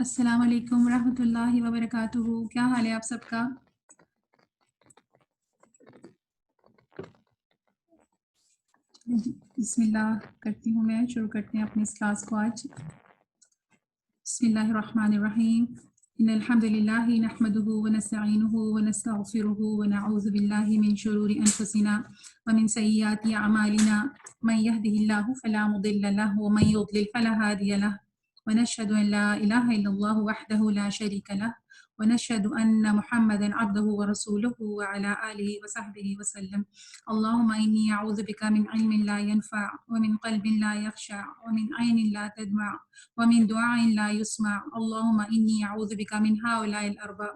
السلام علیکم ورحمۃ اللہ وبرکاتہ. کیا حال ہے آپ سب کا؟ بسم اللہ کرتی ہوں، میں شروع کرتے ہیں اپنی اس کلاس کو آج. بسم اللہ الرحمن الرحیم. ان الحمد للہ نحمده ونستعینه ونستغفره ونعوذ باللہ من شرور انفسنا ومن سیئات اعمالنا من يهده الله فلا مضل له ومن يضلل فلا هادي له ونشهد ان لا اله الا الله وحده لا شريك له ونشهد أن محمدا عبده ورسوله وعلى آله وصحبه وسلم. اللهم إني أعوذ بك من علم لا ينفع ومن قلب لا يخشع ومن عين لا تدمع ومن دعاء لا يسمع. اللهم إني أعوذ بك من هؤلاء الأربع.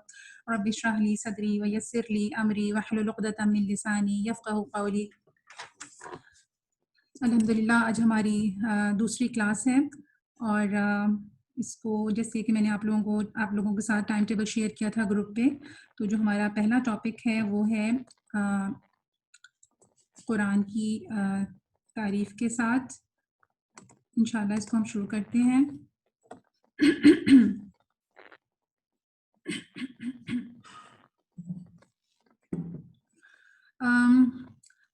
رب اشرح لي صدري ويسر لي أمري واحلل عقدة من لساني يفقهوا قولي. الحمدللہ آج ہماری دوسری کلاس ہے اور اس کو جیسے کہ میں نے آپ لوگوں کے ساتھ ٹائم ٹیبل شیئر کیا تھا گروپ پہ، تو جو ہمارا پہلا ٹاپک ہے وہ ہے قرآن کی تعریف کے ساتھ. انشاءاللہ اس کو ہم شروع کرتے ہیں.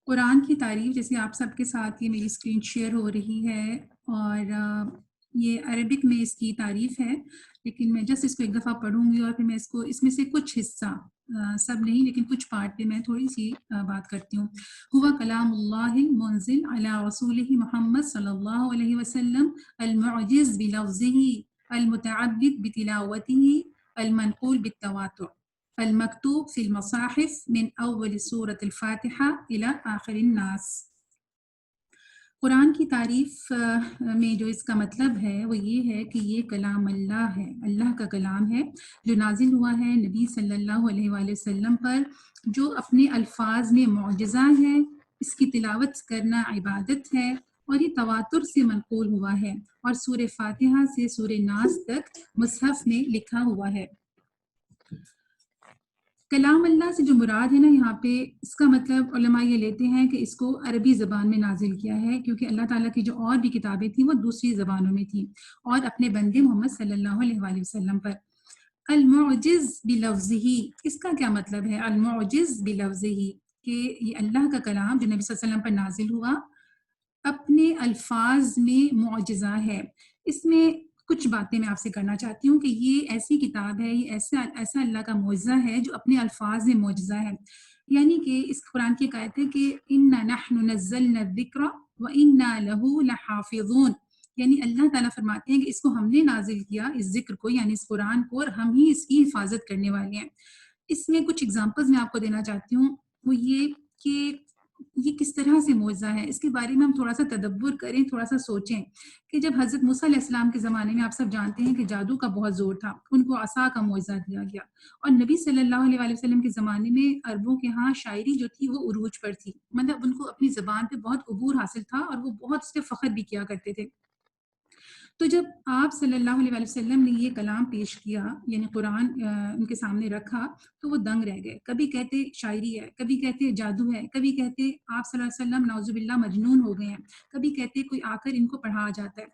قرآن کی تعریف، جیسے آپ سب کے ساتھ یہ میری اسکرین شیئر ہو رہی ہے اور یہ عربک میں اس کی تعریف ہے، لیکن میں جسٹ اس کو ایک دفعہ پڑھوں گی اور پھر میں اس میں سے کچھ حصہ، سب نہیں لیکن کچھ پارٹ پہ میں تھوڑی سی بات کرتی ہوں. ہوا کلام اللہ المنزل علی رسولہ محمد صلی اللہ علیہ وسلم المعجز بلفظہ المتعبد بتلاوتہ المنقول بالتواتر المکتوب فی المصاحف من اول سورة الفاتحہ الی آخر الناس. قرآن کی تعریف میں جو اس کا مطلب ہے وہ یہ ہے کہ یہ کلام اللہ ہے، اللہ کا کلام ہے جو نازل ہوا ہے نبی صلی اللہ علیہ وآلہ وسلم پر، جو اپنے الفاظ میں معجزہ ہے. اس کی تلاوت کرنا عبادت ہے اور یہ تواتر سے منقول ہوا ہے اور سورہ فاتحہ سے سورہ ناس تک مصحف میں لکھا ہوا ہے. کلام اللہ سے جو مراد ہے نا یہاں پہ، اس کا مطلب علماء یہ لیتے ہیں کہ اس کو عربی زبان میں نازل کیا ہے، کیونکہ اللہ تعالیٰ کی جو اور بھی کتابیں تھیں وہ دوسری زبانوں میں تھیں اور اپنے بندے محمد صلی اللہ علیہ وآلہ وسلم پر. المعجز بلفظہ، اس کا کیا مطلب ہے؟ المعجز بلفظہ کہ یہ اللہ کا کلام جو نبی صلی اللہ علیہ وسلم پر نازل ہوا اپنے الفاظ میں معجزہ ہے. اس میں کچھ باتیں میں آپ سے کرنا چاہتی ہوں کہ یہ ایسی کتاب ہے، یہ ایسا اللہ کا معجزہ ہے جو اپنے الفاظ میں معجزہ ہے. یعنی کہ اس قرآن کی آیت ہے کہ اِنَّا نَحْنُ نَزَّلْنَا الذِّكْرَ وَإِنَّا لَهُ لَحَافِظُونَ، یعنی اللہ تعالیٰ فرماتے ہیں کہ اس کو ہم نے نازل کیا، اس ذکر کو یعنی اس قرآن کو، اور ہم ہی اس کی حفاظت کرنے والے ہیں. اس میں کچھ اگزامپلز میں آپ کو دینا چاہتی ہوں، وہ یہ کہ یہ کس طرح سے معجزہ ہے. اس کے بارے میں ہم تھوڑا سا تدبر کریں، تھوڑا سا سوچیں کہ جب حضرت موسیٰ علیہ السلام کے زمانے میں آپ سب جانتے ہیں کہ جادو کا بہت زور تھا، ان کو عصا کا معجزہ دیا گیا، اور نبی صلی اللہ علیہ وآلہ وسلم کے زمانے میں عربوں کے ہاں شاعری جو تھی وہ عروج پر تھی، مطلب ان کو اپنی زبان پہ بہت عبور حاصل تھا اور وہ بہت اس پہ فخر بھی کیا کرتے تھے. تو جب آپ صلی اللہ علیہ وآلہ وسلم نے یہ کلام پیش کیا، یعنی قرآن ان کے سامنے رکھا، تو وہ دنگ رہ گئے. کبھی کہتے شاعری ہے، کبھی کہتے جادو ہے، کبھی کہتے آپ صلی اللہ علیہ وسلم نعوذ باللہ مجنون ہو گئے ہیں، کبھی کہتے کوئی آ کر ان کو پڑھا جاتا ہے.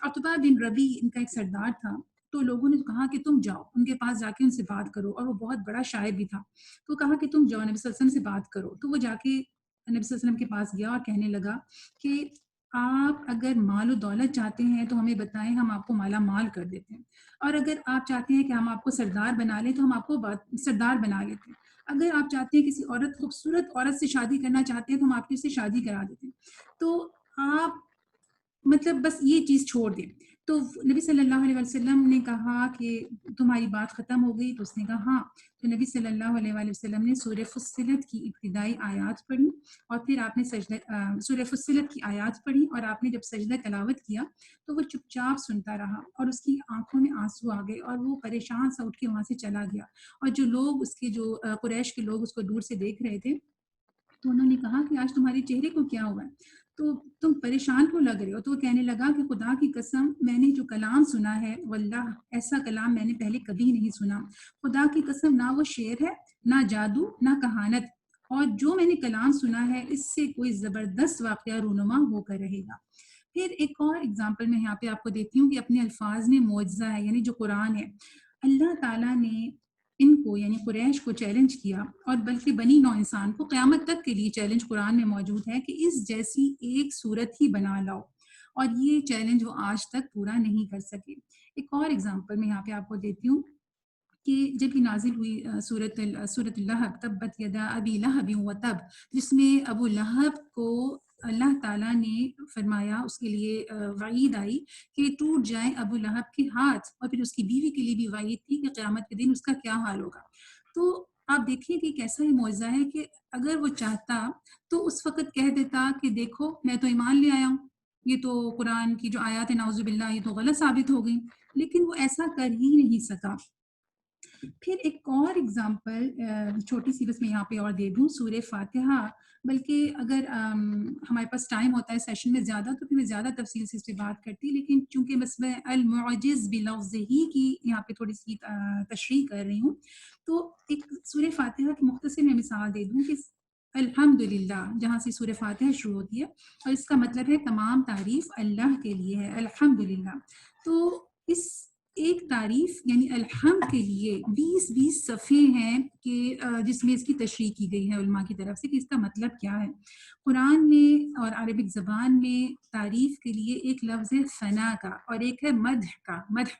عتبہ بن ربی ان کا ایک سردار تھا، تو لوگوں نے کہا کہ تم جاؤ ان کے پاس، جا کے ان سے بات کرو، اور وہ بہت بڑا شاعر بھی تھا. تو کہا کہ تم جاؤ نبی صلی اللہ علیہ وسلم سے بات کرو. تو وہ جا کے نبی صلی اللہ علیہ وسلم کے پاس گیا اور کہنے لگا کہ آپ اگر مال و دولت چاہتے ہیں تو ہمیں بتائیں، ہم آپ کو مالا مال کر دیتے ہیں، اور اگر آپ چاہتے ہیں کہ ہم آپ کو سردار بنا لیں تو ہم آپ کو سردار بنا لیتے ہیں، اگر آپ چاہتے ہیں کسی خوبصورت عورت سے شادی کرنا چاہتے ہیں تو ہم آپ کی اس سے شادی کرا دیتے ہیں. تو آپ مطلب بس یہ چیز چھوڑ دیں. تو نبی صلی اللہ علیہ وسلم نے کہا کہ تمہاری بات ختم ہو گئی؟ تو اس نے کہا ہاں. تو نبی صلی اللہ علیہ وآلہ وسلم نے سورہ فصلت کی ابتدائی آیات پڑھی، اور پھر آپ نے سورہ فصلت کی آیات پڑھی، اور آپ نے جب سجدہ تلاوت کیا تو وہ چپ چاپ سنتا رہا، اور اس کی آنکھوں میں آنسو آ گئے اور وہ پریشان سا اٹھ کے وہاں سے چلا گیا. اور جو لوگ اس کے جو قریش کے لوگ اس کو دور سے دیکھ رہے تھے، تو انہوں نے کہا کہ آج تمہارے چہرے کو کیا ہوا ہے، تو تم پریشان کیوں لگ رہے ہو؟ تو وہ کہنے لگا کہ خدا کی قسم میں نے جو کلام سنا ہے واللہ ایسا کلام میں نے پہلے کبھی نہیں سنا. خدا کی قسم نہ وہ شعر ہے، نہ جادو، نہ کہانت، اور جو میں نے کلام سنا ہے اس سے کوئی زبردست واقعہ رونما ہو کر رہے گا. پھر ایک اور اگزامپل میں یہاں پہ آپ کو دیتی ہوں کہ اپنے الفاظ میں معجزہ ہے، یعنی جو قرآن ہے، اللہ تعالیٰ نے ان کو یعنی قریش کو چیلنج کیا، اور بلکہ بنی نوع انسان کو قیامت تک کے لیے چیلنج قرآن میں موجود ہے کہ اس جیسی ایک صورت ہی بنا لاؤ، اور یہ چیلنج وہ آج تک پورا نہیں کر سکے۔ ایک اور اگزامپل میں یہاں پہ آپ کو دیتی ہوں کہ جب یہ نازل ہوئی سورۃ اللہب، تبت یدا ابی لہب وتب، جس میں ابو لہب کو اللہ تعالیٰ نے فرمایا، اس کے لیے وعید آئی کہ ٹوٹ جائیں ابو لہب کے ہاتھ، اور پھر اس کی بیوی کے لیے بھی وعید تھی کہ قیامت کے دن اس کا کیا حال ہوگا۔ تو آپ دیکھیے کہ کیسا یہ معجزہ ہے کہ اگر وہ چاہتا تو اس وقت کہہ دیتا کہ دیکھو میں تو ایمان لے آیا ہوں، یہ تو قرآن کی جو آیات ہے نعوذ باللہ یہ تو غلط ثابت ہو گئی، لیکن وہ ایسا کر ہی نہیں سکا۔ پھر ایک اور اگزامپل چھوٹی سی بس میں یہاں پہ اور دے دوں، سورہ فاتحہ، بلکہ اگر ہمارے پاس ٹائم ہوتا ہے سیشن میں زیادہ تو پھر میں زیادہ تفصیل سے اس پہ بات کرتی، لیکن چونکہ بس میں المعجز بلفظہ کی یہاں پہ تھوڑی سی تشریح کر رہی ہوں، تو ایک سورہ فاتحہ کی مختصر میں مثال دے دوں کہ الحمدللہ جہاں سے سورہ فاتحہ شروع ہوتی ہے، اور اس کا مطلب ہے تمام تعریف اللہ کے لیے ہے، الحمدللہ۔ تو اس ایک تعریف یعنی الحمد کے لیے 20 صفحے ہیں کہ جس میں اس کی تشریح کی گئی ہے علماء کی طرف سے کہ اس کا مطلب کیا ہے۔ قرآن میں اور عربک زبان میں تعریف کے لیے ایک لفظ ہے ثنا کا، اور ایک ہے مدح کا، مدح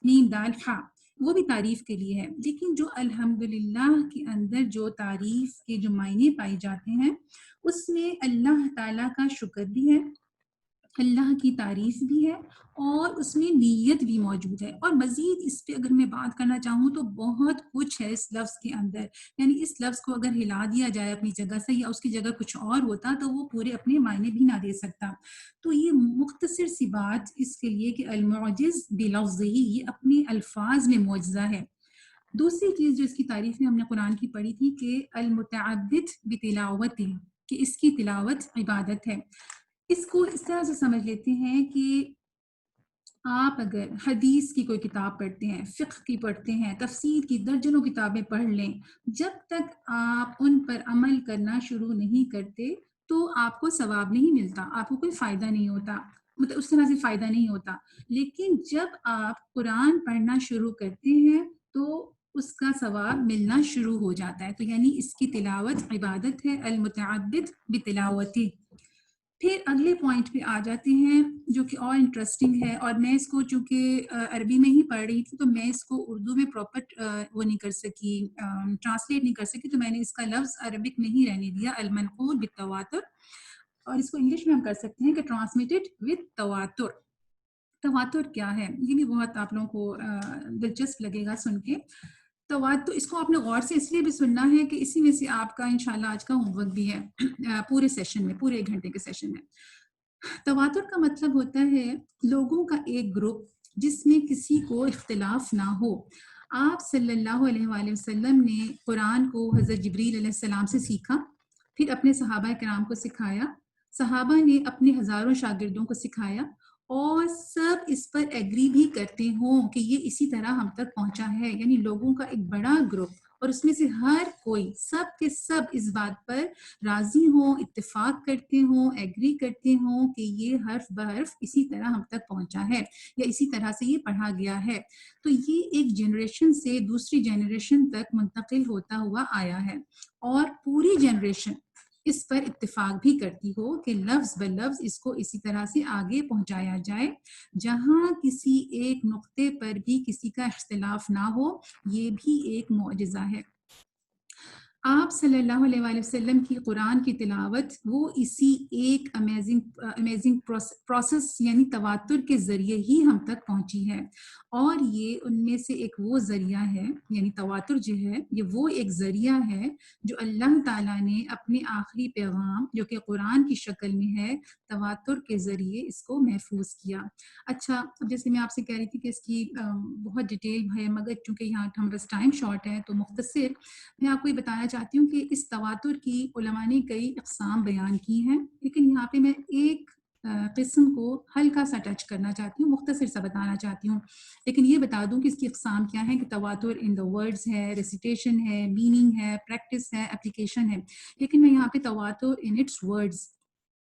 نیم دال ہا، وہ بھی تعریف کے لیے ہے، لیکن جو الحمدللہ کے اندر جو تعریف کے جو معنی پائے جاتے ہیں اس میں اللہ تعالیٰ کا شکر بھی ہے، اللہ کی تعریف بھی ہے، اور اس میں نیت بھی موجود ہے، اور مزید اس پہ اگر میں بات کرنا چاہوں تو بہت کچھ ہے اس لفظ کے اندر، یعنی اس لفظ کو اگر ہلا دیا جائے اپنی جگہ سے یا اس کی جگہ کچھ اور ہوتا تو وہ پورے اپنے معنی بھی نہ دے سکتا۔ تو یہ مختصر سی بات اس کے لیے کہ المعجز بلفظہ، یہ اپنے الفاظ میں معجزہ ہے۔ دوسری چیز جو اس کی تعریف میں ہم نے قرآن کی پڑھی تھی کہ المتعبد بتلاوتہ، کہ اس کی تلاوت عبادت ہے۔ اس کو اس طرح سے سمجھ لیتے ہیں کہ آپ اگر حدیث کی کوئی کتاب پڑھتے ہیں، فقہ کی پڑھتے ہیں، تفسیر کی درجنوں کتابیں پڑھ لیں، جب تک آپ ان پر عمل کرنا شروع نہیں کرتے تو آپ کو ثواب نہیں ملتا، آپ کو کوئی فائدہ نہیں ہوتا، مطلب اس طرح سے فائدہ نہیں ہوتا۔ لیکن جب آپ قرآن پڑھنا شروع کرتے ہیں تو اس کا ثواب ملنا شروع ہو جاتا ہے، تو یعنی اس کی تلاوت عبادت ہے، المتعبد بتلاوتی۔ پھر اگلے پوائنٹ پہ آ جاتے ہیں جو کہ اور انٹرسٹنگ ہے، اور میں اس کو چونکہ عربی میں ہی پڑھ رہی تھی تو میں اس کو اردو میں پراپر وہ نہیں کر سکی، ٹرانسلیٹ نہیں کر سکی، تو میں نے اس کا لفظ عربک میں ہی رہنے دیا، المنقول بالتواتر، اور اس کو انگلش میں ہم کر سکتے ہیں کہ ٹرانسمیٹڈ وتھ تواتر۔ تواتر کیا ہے یہ بھی بہت آپ لوگوں کو دلچسپ لگے گا سن کے۔ تواتر اس کو آپ نے غور سے اس لیے بھی سننا ہے کہ اسی میں سے آپ کا انشاءاللہ آج کا ہوم ورک بھی ہے پورے سیشن میں، پورے 1 گھنٹے کے سیشن میں۔ تواتر کا مطلب ہوتا ہے لوگوں کا ایک گروپ جس میں کسی کو اختلاف نہ ہو۔ آپ صلی اللہ علیہ وآلہ وسلم نے قرآن کو حضرت جبریل علیہ السلام سے سیکھا، پھر اپنے صحابہ کرام کو سکھایا، صحابہ نے اپنے ہزاروں شاگردوں کو سکھایا، اور سب اس پر ایگری بھی کرتے ہوں کہ یہ اسی طرح ہم تک پہنچا ہے، یعنی لوگوں کا ایک بڑا گروپ، اور اس میں سے ہر کوئی سب کے سب اس بات پر راضی ہوں، اتفاق کرتے ہوں، ایگری کرتے ہوں کہ یہ حرف بحرف اسی طرح ہم تک پہنچا ہے یا اسی طرح سے یہ پڑھا گیا ہے۔ تو یہ ایک جنریشن سے دوسری جنریشن تک منتقل ہوتا ہوا آیا ہے، اور پوری جنریشن اس پر اتفاق بھی کرتی ہو کہ لفظ بلفظ اس کو اسی طرح سے آگے پہنچایا جائے، جہاں کسی ایک نقطے پر بھی کسی کا اختلاف نہ ہو، یہ بھی ایک معجزہ ہے۔ آپ صلی اللہ علیہ وآلہ وسلم کی قرآن کی تلاوت وہ اسی ایک امیزنگ پروسیس یعنی تواتر کے ذریعے ہی ہم تک پہنچی ہے، اور یہ ان میں سے ایک وہ ذریعہ ہے، یعنی تواتر جو ہے یہ وہ ایک ذریعہ ہے جو اللہ تعالیٰ نے اپنے آخری پیغام جو کہ قرآن کی شکل میں ہے تواتر کے ذریعے اس کو محفوظ کیا۔ اچھا، اب جیسے میں آپ سے کہہ رہی تھی کہ اس کی بہت ڈیٹیل ہے، مگر چونکہ یہاں ہم بس ٹائم شارٹ ہے تو مختصر میں آپ کو یہ بتانا چاہتی ہوں کہ اس تواتر کی علماء نے کئی اقسام بیان کی ہیں، لیکن یہاں پہ میں ایک قسم کو ہلکا سا ٹچ کرنا چاہتی ہوں، مختصر سا بتانا چاہتی ہوں، لیکن یہ بتا دوں کہ اس کی اقسام کیا ہیں کہ تواتر ان دا ورڈز ہے، ریسیٹیشن ہے، میننگ ہے، پریکٹس ہے، اپلیکیشن ہے، لیکن میں یہاں پہ تواتر ان اٹس ورڈز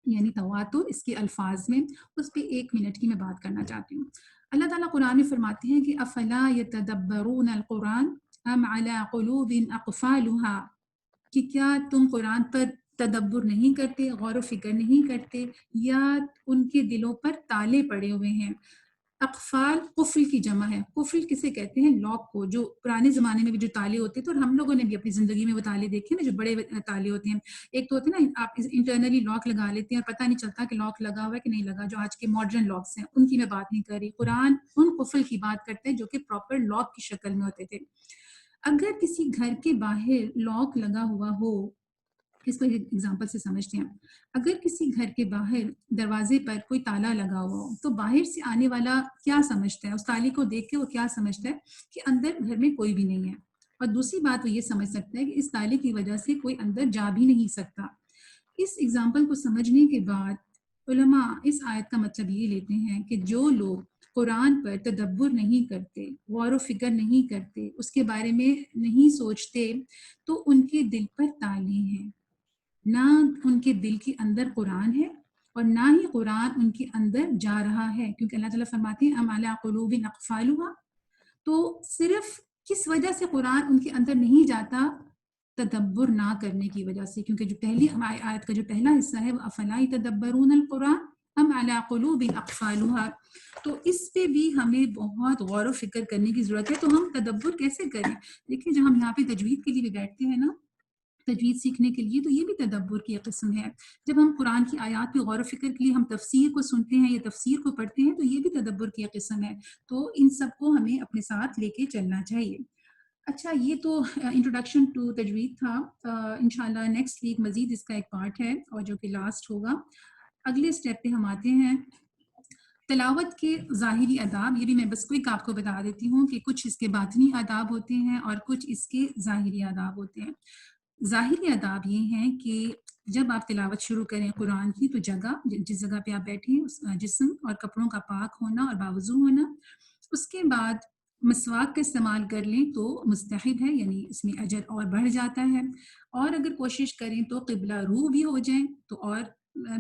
یعنی تواتر اس کے الفاظ میں، اس پہ 1 منٹ کی میں بات کرنا چاہتی ہوں۔ اللہ تعالیٰ قرآن میں فرماتے ہیں کہ افلا یتدبرون القرآن ام علی قلوب اقفالها، کہ کیا تم قرآن پر تدبر نہیں کرتے، غور و فکر نہیں کرتے، یا ان کے دلوں پر تالے پڑے ہوئے ہیں۔ اقفال قفل کی جمع ہے۔ قفل کسے کہتے ہیں؟ لاک کو، جو پرانے زمانے میں بھی جو تالے ہوتے تھے، اور ہم لوگوں نے بھی اپنی زندگی میں وہ تالے دیکھے نا، جو بڑے تالے ہوتے ہیں۔ ایک تو ہوتے ہیں نا، آپ انٹرنلی لاک لگا لیتے ہیں اور پتہ نہیں چلتا کہ لاک لگا ہوا ہے کہ نہیں لگا، جو آج کے ماڈرن لاکس ہیں ان کی میں بات نہیں کر رہی۔ قرآن ان قفل کی بات کرتے ہیں جو کہ پراپر لاک کی شکل میں ہوتے تھے۔ اگر کسی گھر کے باہر لاک لگا ہوا ہو، اس کو ایک ایگزامپل سے سمجھتے ہیں۔ اگر کسی گھر کے باہر دروازے پر کوئی تالا لگا ہوا ہو تو باہر سے آنے والا کیا سمجھتا ہے؟ اس تالے کو دیکھ کے وہ کیا سمجھتا ہے؟ کہ اندر گھر میں کوئی بھی نہیں ہے۔ اور دوسری بات وہ یہ سمجھ سکتا ہے کہ اس تالے کی وجہ سے کوئی اندر جا بھی نہیں سکتا۔ اس ایگزامپل کو سمجھنے کے بعد علماء اس آیت کا مطلب یہ لیتے ہیں کہ جو لوگ قرآن پر تدبر نہیں کرتے، غور و فکر نہیں کرتے، اس کے بارے میں نہیں سوچتے، تو ان کے دل پر تالے ہیں۔ نہ ان کے دل کے اندر قرآن ہے اور نہ ہی قرآن ان کے اندر جا رہا ہے، کیونکہ اللہ تعالیٰ فرماتے ہیں ام علی قلوب اقفالها۔ تو صرف کس وجہ سے قرآن ان کے اندر نہیں جاتا؟ تدبر نہ کرنے کی وجہ سے، کیونکہ جو پہلی آیت کا جو پہلا حصہ ہے وہ افلا یتدبرون القرآن ام علی قلوب اقفالها، تو اس پہ بھی ہمیں بہت غور و فکر کرنے کی ضرورت ہے۔ تو ہم تدبر کیسے کریں؟ دیکھیں، جب ہم یہاں پہ تجوید کے لیے بھی بیٹھتے ہیں نا، تجوید سیکھنے کے لیے، تو یہ بھی تدبر کی ایک قسم ہے۔ جب ہم قرآن کی آیات پہ غور و فکر کے لیے ہم تفسیر کو سنتے ہیں یا تفسیر کو پڑھتے ہیں، تو یہ بھی تدبر کی ایک قسم ہے۔ تو ان سب کو ہمیں اپنے ساتھ لے کے چلنا چاہیے۔ اچھا، یہ تو انٹروڈکشن ٹو تجوید تھا۔ انشاءاللہ نیکسٹ ویک مزید اس کا ایک پارٹ ہے اور جو کہ لاسٹ ہوگا۔ اگلے سٹیپ پہ ہم آتے ہیں، تلاوت کے ظاہری آداب۔ یہ بھی میں بس کوئک آپ کو بتا دیتی ہوں کہ کچھ اس کے باطنی آداب ہوتے ہیں اور کچھ اس کے ظاہری آداب ہوتے ہیں۔ ظاہری آداب یہ ہیں کہ جب آپ تلاوت شروع کریں قرآن کی، تو جگہ، جس جگہ پہ آپ بیٹھیں، اس جسم اور کپڑوں کا پاک ہونا اور باوضو ہونا۔ اس کے بعد مسواک کا استعمال کر لیں تو مستحب ہے، یعنی اس میں اجر اور بڑھ جاتا ہے۔ اور اگر کوشش کریں تو قبلہ روح بھی ہو جائیں تو اور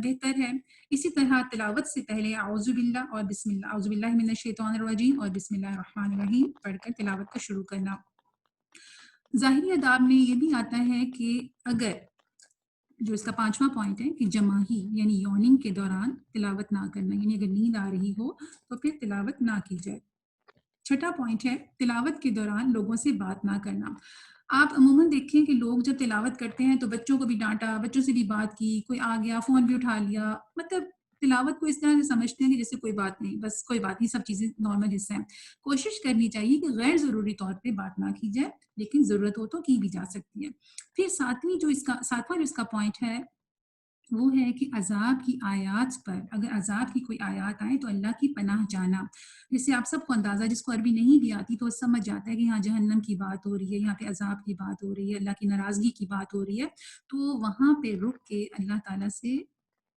بہتر ہے۔ اسی طرح تلاوت سے پہلے اعوذ باللہ اور بسم اللہ، اعوذ باللہ من الشیطان الرجیم اور بسم اللہ الرحمن الرحیم پڑھ کر تلاوت کو شروع کرنا۔ ظاہری آداب میں یہ بھی آتا ہے کہ اگر جو اس کا 5واں پوائنٹ ہے کہ جماہی یعنی یوننگ کے دوران تلاوت نہ کرنا، یعنی اگر نیند آ رہی ہو تو پھر تلاوت نہ کی جائے۔ 6واں پوائنٹ ہے تلاوت کے دوران لوگوں سے بات نہ کرنا۔ آپ عموماً دیکھیں کہ لوگ جب تلاوت کرتے ہیں تو بچوں کو بھی ڈانٹا، بچوں سے بھی بات کی، کوئی آ گیا فون بھی اٹھا لیا، مطلب تلاوت کو اس طرح سے سمجھتے ہیں کہ جیسے کوئی بات نہیں، بس کوئی بات نہیں، سب چیزیں نارمل حصہ ہیں۔ کوشش کرنی چاہیے کہ غیر ضروری طور پہ بات نہ کی جائے، لیکن ضرورت ہو تو کی بھی جا سکتی ہے۔ پھر ساتواں جو اس کا پوائنٹ ہے وہ ہے کہ عذاب کی آیات پر، اگر عذاب کی کوئی آیات آئے تو اللہ کی پناہ جانا۔ جس سے آپ سب کو اندازہ، جس کو عربی نہیں بھی آتی تو وہ سمجھ جاتا ہے کہ یہاں جہنم کی بات ہو رہی ہے، یہاں پہ عذاب کی بات ہو رہی ہے، اللہ کی ناراضگی کی بات ہو رہی ہے، تو وہاں پہ رک کے اللہ تعالیٰ سے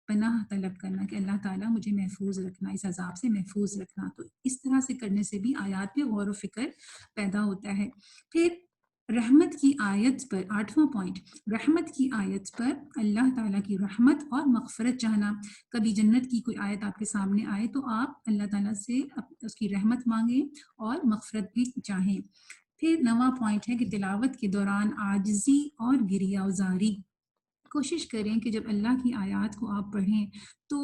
پناہ طلب کرنا کہ اللہ تعالیٰ مجھے محفوظ رکھنا، اس عذاب سے محفوظ رکھنا۔ تو اس طرح سے کرنے سے بھی آیات پہ غور و فکر پیدا ہوتا ہے۔ پھر رحمت کی آیت پر، 8واں پوائنٹ، رحمت کی آیت پر اللہ تعالیٰ کی رحمت اور مغفرت چاہنا۔ کبھی جنت کی کوئی آیت آپ کے سامنے آئے تو آپ اللہ تعالیٰ سے اس کی رحمت مانگیں اور مغفرت بھی چاہیں۔ پھر 9واں پوائنٹ ہے کہ تلاوت کے دوران عاجزی اور گریہ زاری۔ کوشش کریں کہ جب اللہ کی آیات کو آپ پڑھیں تو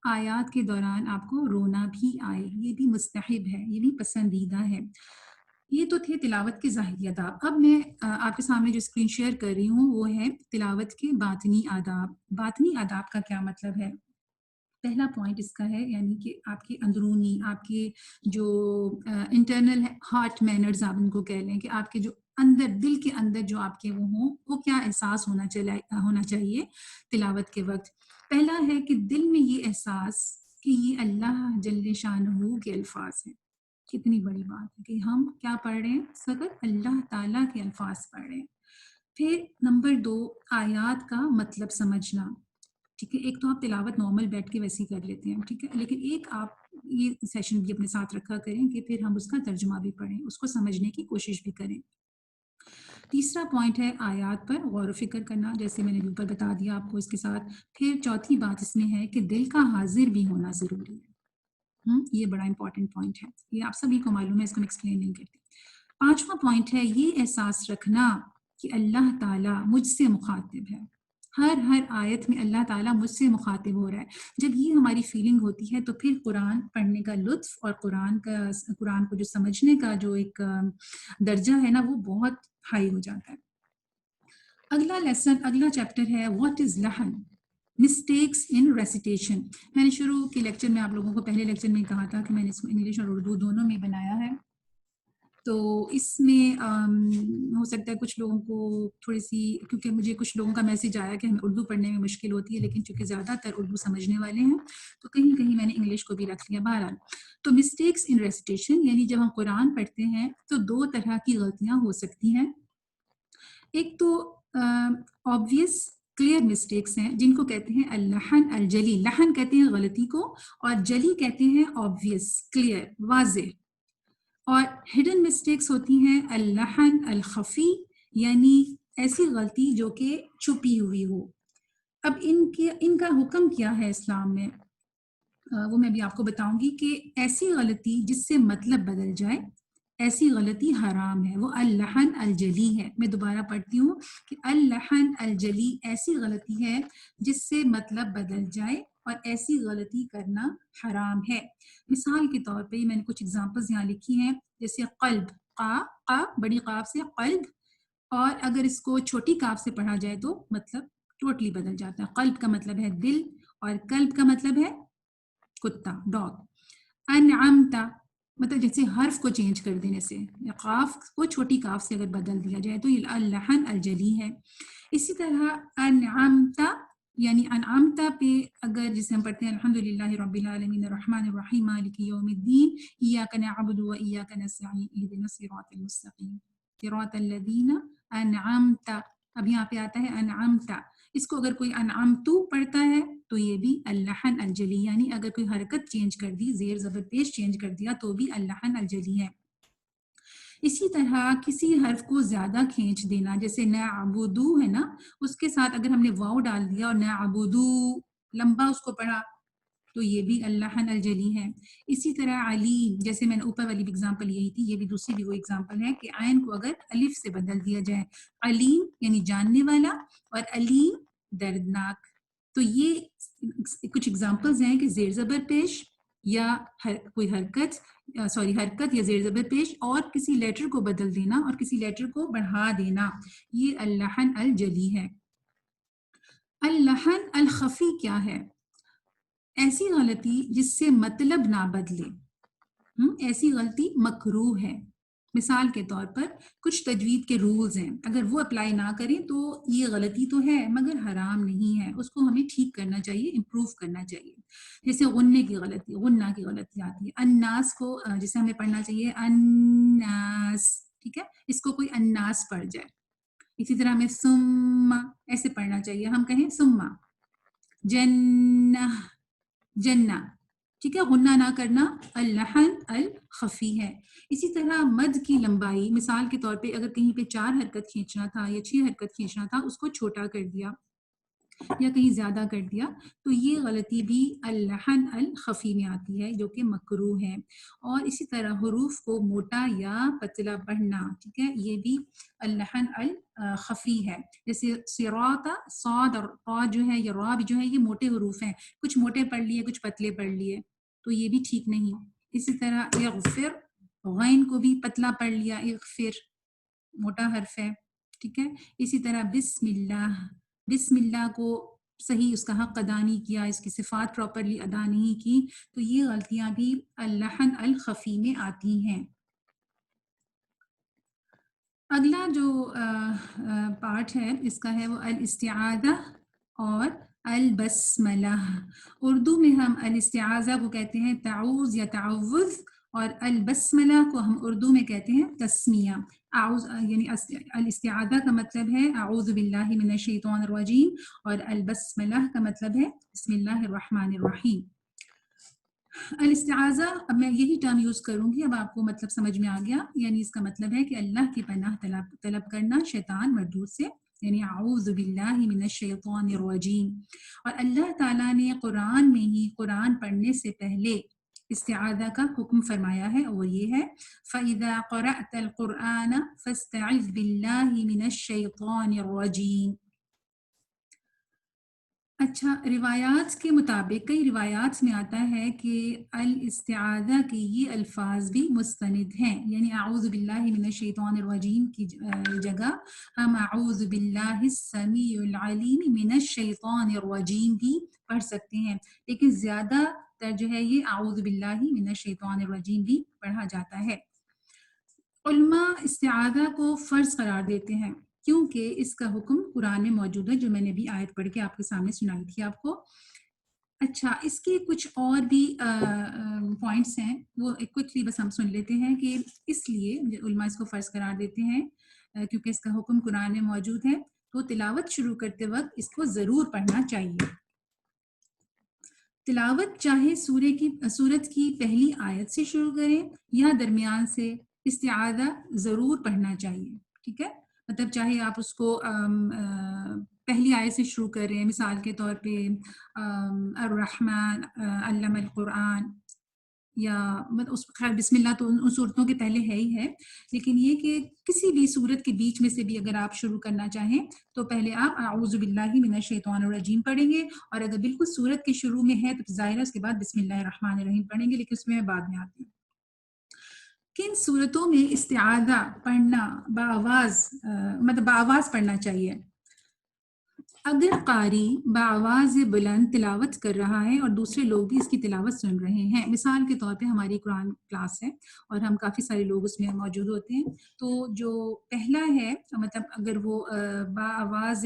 آیات کے دوران آپ کو رونا بھی آئے، یہ بھی مستحب ہے، یہ بھی پسندیدہ ہے۔ یہ تو تھے تلاوت کے ظاہری آداب۔ اب میں آپ کے سامنے جو اسکرین شیئر کر رہی ہوں وہ ہے تلاوت کے باطنی آداب۔ باطنی آداب کا کیا مطلب ہے؟ پہلا پوائنٹ اس کا ہے یعنی کہ آپ کے اندرونی، آپ کے جو انٹرنل ہارٹ مینرز آپ ان کو کہہ لیں، کہ آپ کے جو اندر، دل کے اندر جو آپ کے وہ ہوں، وہ کیا احساس ہونا چاہیے تلاوت کے وقت۔ پہلا ہے کہ دل میں یہ احساس کہ یہ اللہ جل شانہ کے الفاظ ہیں۔ کتنی بڑی بات ہے کہ ہم کیا پڑھ رہے ہیں؟ اس وقت اللہ تعالیٰ کے الفاظ پڑھ رہے ہیں۔ پھر نمبر 2، آیات کا مطلب سمجھنا۔ ٹھیک ہے، ایک تو آپ تلاوت نارمل بیٹھ کے ویسے ہی کر لیتے ہیں، ٹھیک ہے، لیکن ایک آپ یہ سیشن بھی اپنے ساتھ رکھا کریں کہ پھر ہم اس کا ترجمہ بھی پڑھیں، اس کو سمجھنے کی کوشش بھی کریں۔ تیسرا پوائنٹ ہے آیات پر غور و فکر کرنا، جیسے میں نے اوپر بتا دیا آپ کو اس کے ساتھ. پھر چوتھی بات اس میں ہے کہ دل کا حاضر بھی ہونا ضروری ہے. یہ بڑا امپورٹنٹ پوائنٹ ہے، یہ آپ سبھی کو معلوم ہے، اس کو میں ایکسپلین نہیں کرتی. پانچواں پوائنٹ ہے یہ احساس رکھنا کہ اللہ تعالیٰ مجھ سے مخاطب ہے. ہر آیت میں اللہ تعالیٰ مجھ سے مخاطب ہو رہا ہے. جب یہ ہماری فیلنگ ہوتی ہے تو پھر قرآن پڑھنے کا لطف اور قرآن کو جو سمجھنے کا جو ایک درجہ ہے نا وہ بہت ہائی ہو جاتا ہے. اگلا چیپٹر ہے واٹ از لحن، مسٹیکس ان ریسیٹیشن. میں نے شروع کے لیکچر میں آپ لوگوں کو پہلے لیکچر میں کہا تھا کہ میں نے اس کو انگلش اور اردو دونوں میں بنایا ہے. تو اس میں ہو سکتا ہے کچھ لوگوں کو تھوڑی سی، کیونکہ مجھے کچھ لوگوں کا میسج آیا کہ ہمیں اردو پڑھنے میں مشکل ہوتی ہے، لیکن چونکہ زیادہ تر اردو سمجھنے والے ہیں تو کہیں کہیں میں نے انگلش کو بھی رکھ لیا. بہرحال تو مسٹیکس ان ریسیٹیشن یعنی جب ہم قرآن پڑھتے ہیں تو دو طرح کی غلطیاں ہو سکتی ہیں. ایک تو آبویس کلیئر مسٹیکس ہیں جن کو کہتے ہیں اللحن الجلی. لحن کہتے ہیں غلطی کو اور جلی کہتے ہیں آبویس کلیئر واضح. اور ہڈن مسٹیکس ہوتی ہیں اللحن الخفی یعنی ایسی غلطی جو کہ چھپی ہوئی ہو. اب ان کا حکم کیا ہے اسلام میں، وہ میں بھی آپ کو بتاؤں گی کہ ایسی غلطی جس سے مطلب بدل جائے ایسی غلطی حرام ہے، وہ اللحن الجلی ہے. میں دوبارہ پڑھتی ہوں کہ اللحن الجلی ایسی غلطی ہے جس سے مطلب بدل جائے اور ایسی غلطی کرنا حرام ہے. مثال کے طور پہ میں نے کچھ ایگزامپلز یہاں لکھی ہیں، جیسے قلب، قا بڑی قاف سے قلب، اور اگر اس کو چھوٹی قاف سے پڑھا جائے تو مطلب ٹوٹلی بدل جاتا ہے. قلب کا مطلب ہے دل اور کلب کا مطلب ہے کتا، ڈاگ. انعمتا مطلب جیسے حرف کو چینج کر دینے سے، قاف کو چھوٹی قاف سے اگر بدل دیا جائے تو یہ اللحن الجلی ہے. اسی طرح انعمتا یعنی انعمتا پہ اگر جسے ہم پڑھتے ہیں الحمدللہ رب العالمین الرحمن الرحیم مالک یوم الدین ایاک نعبد و ایاک نستعین اہدنا الصراط المستقیم صراط الذین انعمتا. اب یہاں پہ آتا ہے انعمتا، اس کو اگر کوئی انعمتو پڑھتا ہے تو یہ بھی اللحن الجلی، یعنی اگر کوئی حرکت چینج کر دی، زیر زبر پیش چینج کر دیا تو بھی اللحن الجلی ہے. اسی طرح کسی حرف کو زیادہ کھینچ دینا، جیسے نعبدو ہے نا، اس کے ساتھ اگر ہم نے واو ڈال دیا اور نعبدو لمبا اس کو پڑھا تو یہ بھی اللحن الجلی ہے. اسی طرح علیم، جیسے میں نے اوپر والی بھی اگزامپل یہی تھی، یہ بھی دوسری بھی وہ اگزامپل ہے کہ عین کو اگر الف سے بدل دیا جائے، علیم یعنی جاننے والا اور علیم دردناک. تو یہ کچھ اگزامپلز ہیں کہ زیر زبر پیش یا کوئی حرکت یا زیر زبر پیش اور کسی لیٹر کو بدل دینا اور کسی لیٹر کو بڑھا دینا، یہ اللحن الجلی ہے. اللحن الخفی کیا ہے؟ ایسی غلطی جس سے مطلب نہ بدلے، ایسی غلطی مکروہ ہے. مثال کے طور پر کچھ تجوید کے رولز ہیں، اگر وہ اپلائی نہ کریں تو یہ غلطی تو ہے مگر حرام نہیں ہے، اس کو ہمیں ٹھیک کرنا چاہیے، امپروو کرنا چاہیے. جیسے غنہ کی غلطی آتی ہے. الناس کو جسے ہمیں پڑھنا چاہیے الناس، ٹھیک ہے، اس کو کوئی الناس پڑھ جائے. اسی طرح ہمیں ثم ایسے پڑھنا چاہیے، ہم کہیں ثم جنہ، ٹھیک ہے، غنہ نہ کرنا اللحن الخفی ہے. اسی طرح مد کی لمبائی، مثال کے طور پہ اگر کہیں پہ 4 حرکت کھینچنا تھا یا 6 حرکت کھینچنا تھا، اس کو چھوٹا کر دیا یا کہیں زیادہ کر دیا تو یہ غلطی بھی اللحن الخفی میں آتی ہے جو کہ مکروہ ہے. اور اسی طرح حروف کو موٹا یا پتلا پڑھنا، ٹھیک ہے، یہ بھی اللحن الخفی ہے. جیسے صراط، صاد اور طا جو ہے یا را جو ہے یہ موٹے حروف ہیں، کچھ موٹے پڑھ لیے کچھ پتلے پڑھ لیے تو یہ بھی ٹھیک نہیں. اسی طرح یغفر، غین کو بھی پتلا پڑھ لیا، یغفر موٹا حرف ہے، ٹھیک ہے. اسی طرح بسم اللہ کو صحیح اس کا حق ادا نہیں کیا، اس کی صفات پراپرلی ادا نہیں کی تو یہ غلطیاں بھی اللحن الخفی میں آتی ہیں. اگلا جو پارٹ ہے اس کا ہے وہ الاستعاذہ اور البسملہ. اردو میں ہم الاستعاذہ کو کہتے ہیں تعوذ یا تعوذ، اور البسملہ کو ہم اردو میں کہتے ہیں تسمیہ. یعنی الاستعاذہ کا مطلب ہے اعوذ باللہ من الشیطان الرجیم اور البسملہ کا مطلب ہے بسم اللہ الرحمن الرحیم. الاستعاذہ، اب میں یہی ٹرم یوز کروں گی، اب آپ کو مطلب سمجھ میں آ گیا. یعنی اس کا مطلب ہے کہ اللہ کی پناہ طلب کرنا شیطان مردود سے، یعنی اعوذ باللہ من الشیطان الرجیم. اور اللہ تعالیٰ نے قرآن میں ہی قرآن پڑھنے سے پہلے استعاذہ کا حکم فرمایا ہے، اور یہ ہے فَإِذَا قَرَأْتَ الْقُرْآنَ فَاسْتَعِذْ بِاللَّهِ مِنَ الشَّيْطَانِ الرَّجِيمِ. اچھا، روایات کے مطابق کئی روایات میں آتا ہے کہ الاستعاذہ کے یہ الفاظ بھی مستند ہیں، یعنی اعوذ باللہ من الشیطان الرجیم کی جگہ ہم اعوذ باللہ السمیع العلیم من الشیطان الرجیم بھی پڑھ سکتے ہیں، لیکن زیادہ تر جو ہے یہ اعوذ باللہ من الشیطان الرجیم بھی پڑھا جاتا ہے. علماء استعاذہ کو فرض قرار دیتے ہیں کیونکہ اس کا حکم قرآن میں موجود ہے، جو میں نے بھی آیت پڑھ کے آپ کے سامنے سنائی تھی آپ کو. اچھا، اس کے کچھ اور بھی پوائنٹس ہیں، وہ کوئکلی بس ہم سن لیتے ہیں کہ اس لیے علماء اس کو فرض قرار دیتے ہیں کیونکہ اس کا حکم قرآن میں موجود ہے، تو تلاوت شروع کرتے وقت اس کو ضرور پڑھنا چاہیے. تلاوت چاہے سورت کی پہلی آیت سے شروع کریں یا درمیان سے، استعاذہ ضرور پڑھنا چاہیے. ٹھیک ہے، مطلب چاہے آپ اس کو پہلی آیت سے شروع کریں، مثال کے طور پہ الرحمن علم القرآن، یا اس خیر بسم اللہ تو ان صورتوں کے پہلے ہے ہی ہے، لیکن یہ کہ کسی بھی صورت کے بیچ میں سے بھی اگر آپ شروع کرنا چاہیں تو پہلے آپ اعوذ باللہ من الشیطان الرجیم پڑھیں گے، اور اگر بالکل صورت کے شروع میں ہے تو ظاہر ہے اس کے بعد بسم اللہ الرحمن الرحیم پڑھیں گے، لیکن اس میں بعد میں آتی ہوں. کن صورتوں میں استعاذہ پڑھنا مطلب بآواز پڑھنا چاہیے؟ اگر قاری بآواز بلند تلاوت کر رہا ہے اور دوسرے لوگ بھی اس کی تلاوت سن رہے ہیں، مثال کے طور پہ ہماری قرآن کلاس ہے اور ہم کافی سارے لوگ اس میں موجود ہوتے ہیں، تو جو پہلا ہے مطلب اگر وہ بآواز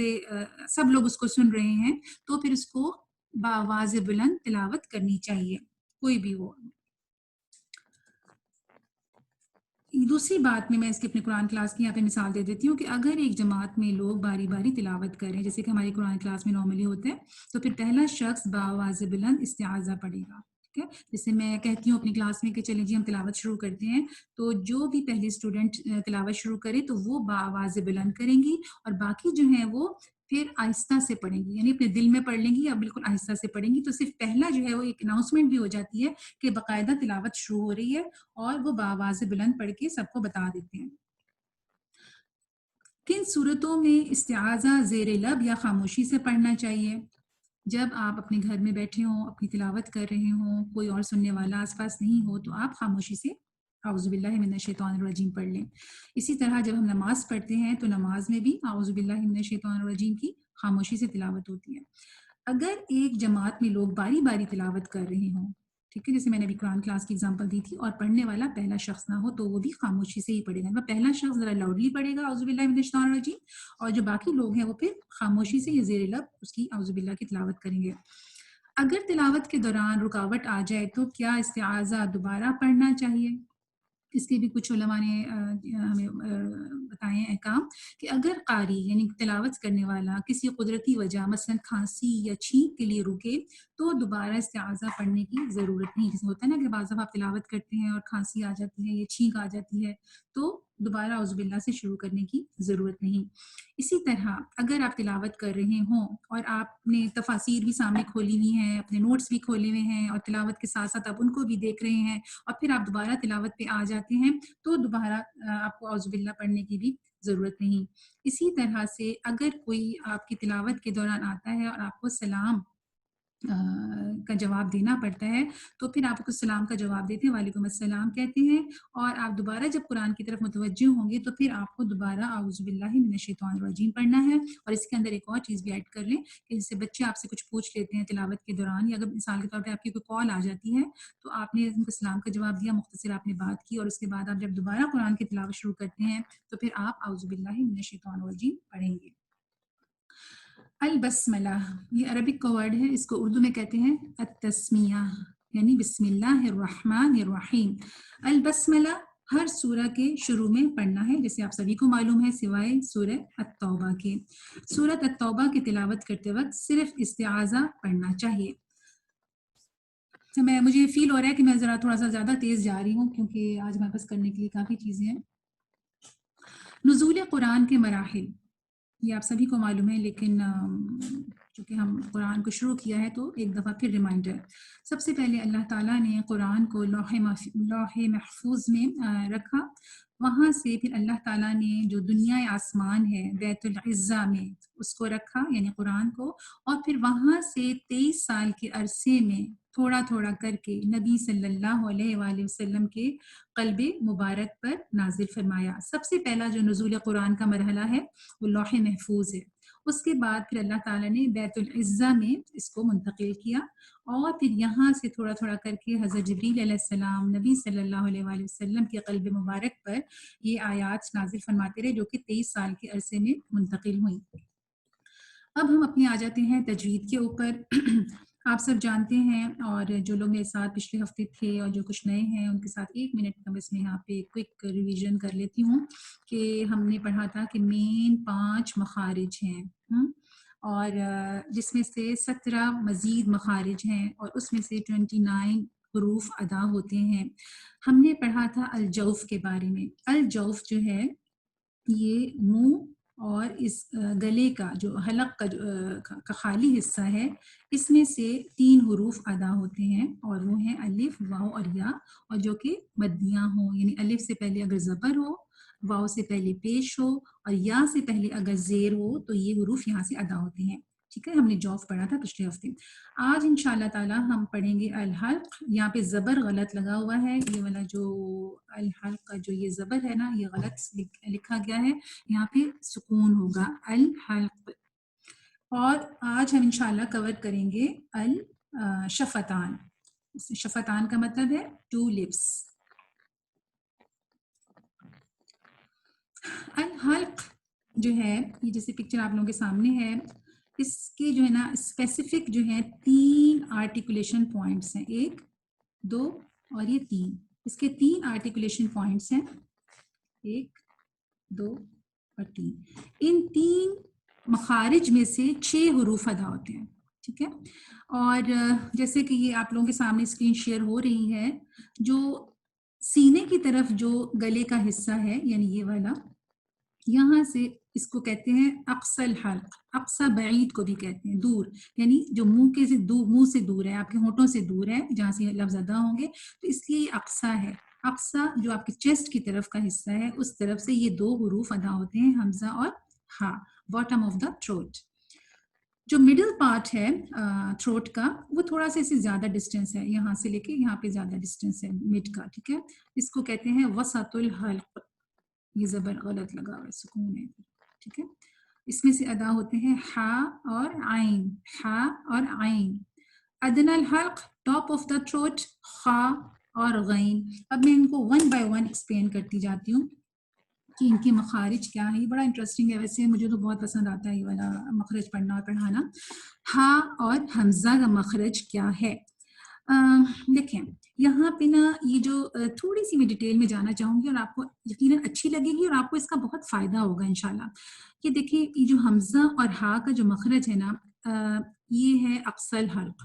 سب لوگ اس کو سن رہے ہیں تو پھر اس کو بآواز بلند تلاوت کرنی چاہیے، کوئی بھی ہو. دوسری بات میں اس کی اپنے قرآن کلاس کی یہاں پہ مثال دے دیتی ہوں کہ اگر ایک جماعت میں لوگ باری باری تلاوت کریں جیسے کہ ہماری قرآن کلاس میں نارملی ہوتے ہیں، تو پھر پہلا شخص بآواز بلند استعاذہ پڑھے گا. ٹھیک ہے، جیسے میں کہتی ہوں اپنی کلاس میں کہ چلیں جی ہم تلاوت شروع کرتے ہیں، تو جو بھی پہلی اسٹوڈنٹ تلاوت شروع کرے تو وہ بآواز بلند کریں گی، اور باقی جو ہیں وہ پھر آہستہ سے پڑھیں گی، یعنی اپنے دل میں پڑھ لیں گی یا بالکل آہستہ سے پڑھیں گی. تو صرف پہلا جو ہے وہ ایک اناؤنسمنٹ بھی ہو جاتی ہے کہ باقاعدہ تلاوت شروع ہو رہی ہے، اور وہ بآواز بلند پڑھ کے سب کو بتا دیتے ہیں. کن صورتوں میں استعاذہ زیر لب یا خاموشی سے پڑھنا چاہیے؟ جب آپ اپنے گھر میں بیٹھے ہوں، اپنی تلاوت کر رہے ہوں، کوئی اور سننے والا آس پاس نہیں ہو، تو آپ خاموشی سے اعوذ باللہ من الشیطان الرجیم پڑھ لیں. اسی طرح جب ہم نماز پڑھتے ہیں تو نماز میں بھی اعوذ باللہ من الشیطان الرجیم کی خاموشی سے تلاوت ہوتی ہے. اگر ایک جماعت میں لوگ باری باری تلاوت کر رہے ہوں، ٹھیک ہے، جیسے میں نے ابھی قرآن کلاس کی اگزامپل دی تھی، اور پڑھنے والا پہلا شخص نہ ہو تو وہ بھی خاموشی سے ہی پڑھے گا. پہلا شخص ذرا لاؤڈلی پڑھے گا اعوذ باللہ من الشیطان الرجیم، اور جو باقی لوگ ہیں وہ پھر خاموشی سے یا زیر لب اس کی اعوذ باللہ کی تلاوت کریں گے. اگر تلاوت کے دوران رکاوٹ آ جائے تو کیا استعاذہ دوبارہ پڑھنا چاہیے؟ اس کے بھی کچھ علماء نے ہمیں بتائے ہیں احکام کہ اگر قاری یعنی تلاوت کرنے والا کسی قدرتی وجہ مثلا کھانسی یا چھینک کے لیے رکے تو دوبارہ استعاذہ پڑھنے کی ضرورت نہیں. جیسے ہوتا ہے نا کہ بعض دفعہ آپ تلاوت کرتے ہیں اور کھانسی آ جاتی ہے یا چھینک آ جاتی ہے تو دوبارہ اعوذ باللہ سے شروع کرنے کی ضرورت نہیں. اسی طرح اگر آپ تلاوت کر رہے ہوں اور آپ نے تفاسیر بھی سامنے کھولی ہوئی ہیں، اپنے نوٹس بھی کھولے ہوئے ہیں، اور تلاوت کے ساتھ ساتھ آپ ان کو بھی دیکھ رہے ہیں، اور پھر آپ دوبارہ تلاوت پہ آ جاتے ہیں تو دوبارہ آپ کو اعوذ باللہ پڑھنے کی بھی ضرورت نہیں. اسی طرح سے اگر کوئی آپ کی تلاوت کے دوران آتا ہے اور آپ کو سلام کا جواب دینا پڑتا ہے تو پھر آپ کو سلام کا جواب دیتے ہیں، وعلیکم السلام کہتے ہیں، اور آپ دوبارہ جب قرآن کی طرف متوجہ ہوں گے تو پھر آپ کو دوبارہ اعوذ باللہ من الشیطان الرجیم پڑھنا ہے. اور اس کے اندر ایک اور چیز بھی ایڈ کر لیں کہ جیسے بچے آپ سے کچھ پوچھ لیتے ہیں تلاوت کے دوران، یا اگر مثال کے طور پہ آپ کی کوئی کال آ جاتی ہے تو آپ نے ان کو سلام کا جواب دیا، مختصر آپ نے بات کی، اور اس کے بعد آپ جب دوبارہ قرآن کی تلاوت شروع کرتے ہیں تو پھر آپ اعوذ باللہ من الشیطان الرجیم پڑھیں گے. البسملہ یہ عربک کا ورڈ ہے، اس کو اردو میں کہتے ہیں التسمیہ، یعنی بسم اللہ الرحمن الرحیم. البسملہ ہر سورہ کے شروع میں پڑھنا ہے، جیسے آپ سبھی کو معلوم ہے سوائے سورہ التوبہ کے. سورۃ التوبہ کی تلاوت کرتے وقت صرف استعاذہ پڑھنا چاہیے. تو مجھے فیل ہو رہا ہے کہ میں ذرا تھوڑا سا زیادہ تیز جا رہی ہوں کیونکہ آج ہمارے پاس کرنے کے لیے کافی چیزیں ہیں. نزول قرآن کے مراحل یہ آپ سبھی کو معلوم ہے، لیکن چونکہ ہم قرآن کو شروع کیا ہے تو ایک دفعہ پھر ریمائنڈر. سب سے پہلے اللہ تعالیٰ نے قرآن کو لوح محفوظ میں رکھا. وہاں سے پھر اللہ تعالیٰ نے جو دنیا آسمان ہے بیت العزہ میں اس کو رکھا، یعنی قرآن کو، اور پھر وہاں سے 23 سال کے عرصے میں تھوڑا تھوڑا کر کے نبی صلی اللہ علیہ وآلہ وسلم کے قلب مبارک پر نازل فرمایا. سب سے پہلا جو نزول قرآن کا مرحلہ ہے وہ لوح محفوظ ہے. اس کے بعد پھر اللہ تعالیٰ نے بیت العزہ میں اس کو منتقل کیا، اور پھر یہاں سے تھوڑا تھوڑا کر کے حضرت جبریل علیہ السلام نبی صلی اللہ علیہ وآلہ وسلم کے قلب مبارک پر یہ آیات نازل فرماتے رہے، جو کہ 23 سال کے عرصے میں منتقل ہوئیں. اب ہم اپنے آ جاتے ہیں تجوید کے اوپر. آپ سب جانتے ہیں، اور جو لوگ میرے ساتھ پچھلے ہفتے تھے اور جو کچھ نئے ہیں ان کے ساتھ 1 منٹ کا بس میں یہاں پہ کوئک ریویژن کر لیتی ہوں کہ ہم نے پڑھا تھا کہ مین 5 مخارج ہیں، اور جس میں سے 17 مزید مخارج ہیں، اور اس میں سے 29 حروف ادا ہوتے ہیں. ہم نے پڑھا تھا الجوف کے بارے میں. الجوف جو ہے یہ منہ اور اس گلے کا جو حلق کا خالی حصہ ہے، اس میں سے 3 حروف ادا ہوتے ہیں، اور وہ ہیں الف، واو اور یا، اور جو کہ مدیاں ہوں، یعنی الف سے پہلے اگر زبر ہو، واو سے پہلے پیش ہو، اور یا سے پہلے اگر زیر ہو تو یہ حروف یہاں سے ادا ہوتے ہیں. ٹھیک ہے، ہم نے جوف پڑھا تھا پچھلے ہفتے. آج انشاءاللہ تعالی ہم پڑھیں گے الحلق. یہاں پہ زبر غلط لگا ہوا ہے، یہ والا جو الحلق کا جو یہ زبر ہے نا، یہ غلط لکھا گیا ہے، یہاں پہ سکون ہوگا الحلق. اور آج ہم انشاءاللہ کور کریں گے الشفتان. شفتان کا مطلب ہے 2 لپس. الحلق جو ہے، یہ جیسے پکچر آپ لوگوں کے سامنے ہے، اس کے جو ہے نا اسپیسیفک جو ہے 3 آرٹیکولیشن پوائنٹس ہیں، 1 2 اور یہ 3. اس کے 3 آرٹیکولیشن پوائنٹس ہیں، 1 2 اور 3. ان 3 مخارج میں سے 6 حروف ادا ہوتے ہیں. ٹھیک ہے، اور جیسے کہ یہ آپ لوگوں کے سامنے اسکرین شیئر ہو رہی ہے، جو سینے کی طرف جو گلے کا حصہ ہے، یعنی یہ والا، یہاں سے اس کو کہتے ہیں اقصی الحلق. اقصی بعید کو بھی کہتے ہیں، دور، یعنی جو منہ سے دور ہے، آپ کے ہونٹوں سے دور ہے، جہاں سے لفظ ادا ہوں گے، تو اس لیے یہ اقصی ہے. اقصی جو آپ کے چیسٹ کی طرف کا حصہ ہے، اس طرف سے یہ 2 حروف ادا ہوتے ہیں، حمزہ اور ہا، باٹم آف دا تھروٹ. جو مڈل پارٹ ہے تھروٹ کا، وہ تھوڑا سا اس سے زیادہ ڈسٹینس ہے، یہاں سے لے کے یہاں پہ زیادہ ڈسٹینس ہے مڈ کا. ٹھیک ہے، اس کو کہتے ہیں وسط الحلق. یہ زبر غلط لگا ہوا ہے، سکون ہے. ٹھیک ہے، اس میں سے ادا ہوتے ہیں ہا اور عین، ہا اور عین. ادنی الحلق ٹاپ آف دا تھروٹ، خا اور غین. اب میں ان کو 1 by 1 ایکسپلین کرتی جاتی ہوں کہ ان کے مخارج کیا ہے. یہ بڑا انٹرسٹنگ ہے، ویسے مجھے تو بہت پسند آتا ہے یہ والا مخرج پڑھنا اور پڑھانا. ہا اور حمزہ کا مخرج کیا ہے؟ دیکھیں یہاں پہ نا، یہ جو تھوڑی سی میں ڈیٹیل میں جانا چاہوں گی اور آپ کو یقیناً اچھی لگے گی اور آپ کو اس کا بہت فائدہ ہوگا انشاءاللہ. کہ دیکھیں یہ جو حمزہ اور ہا کا جو مخرج ہے نا، یہ ہے اقصی الحلق.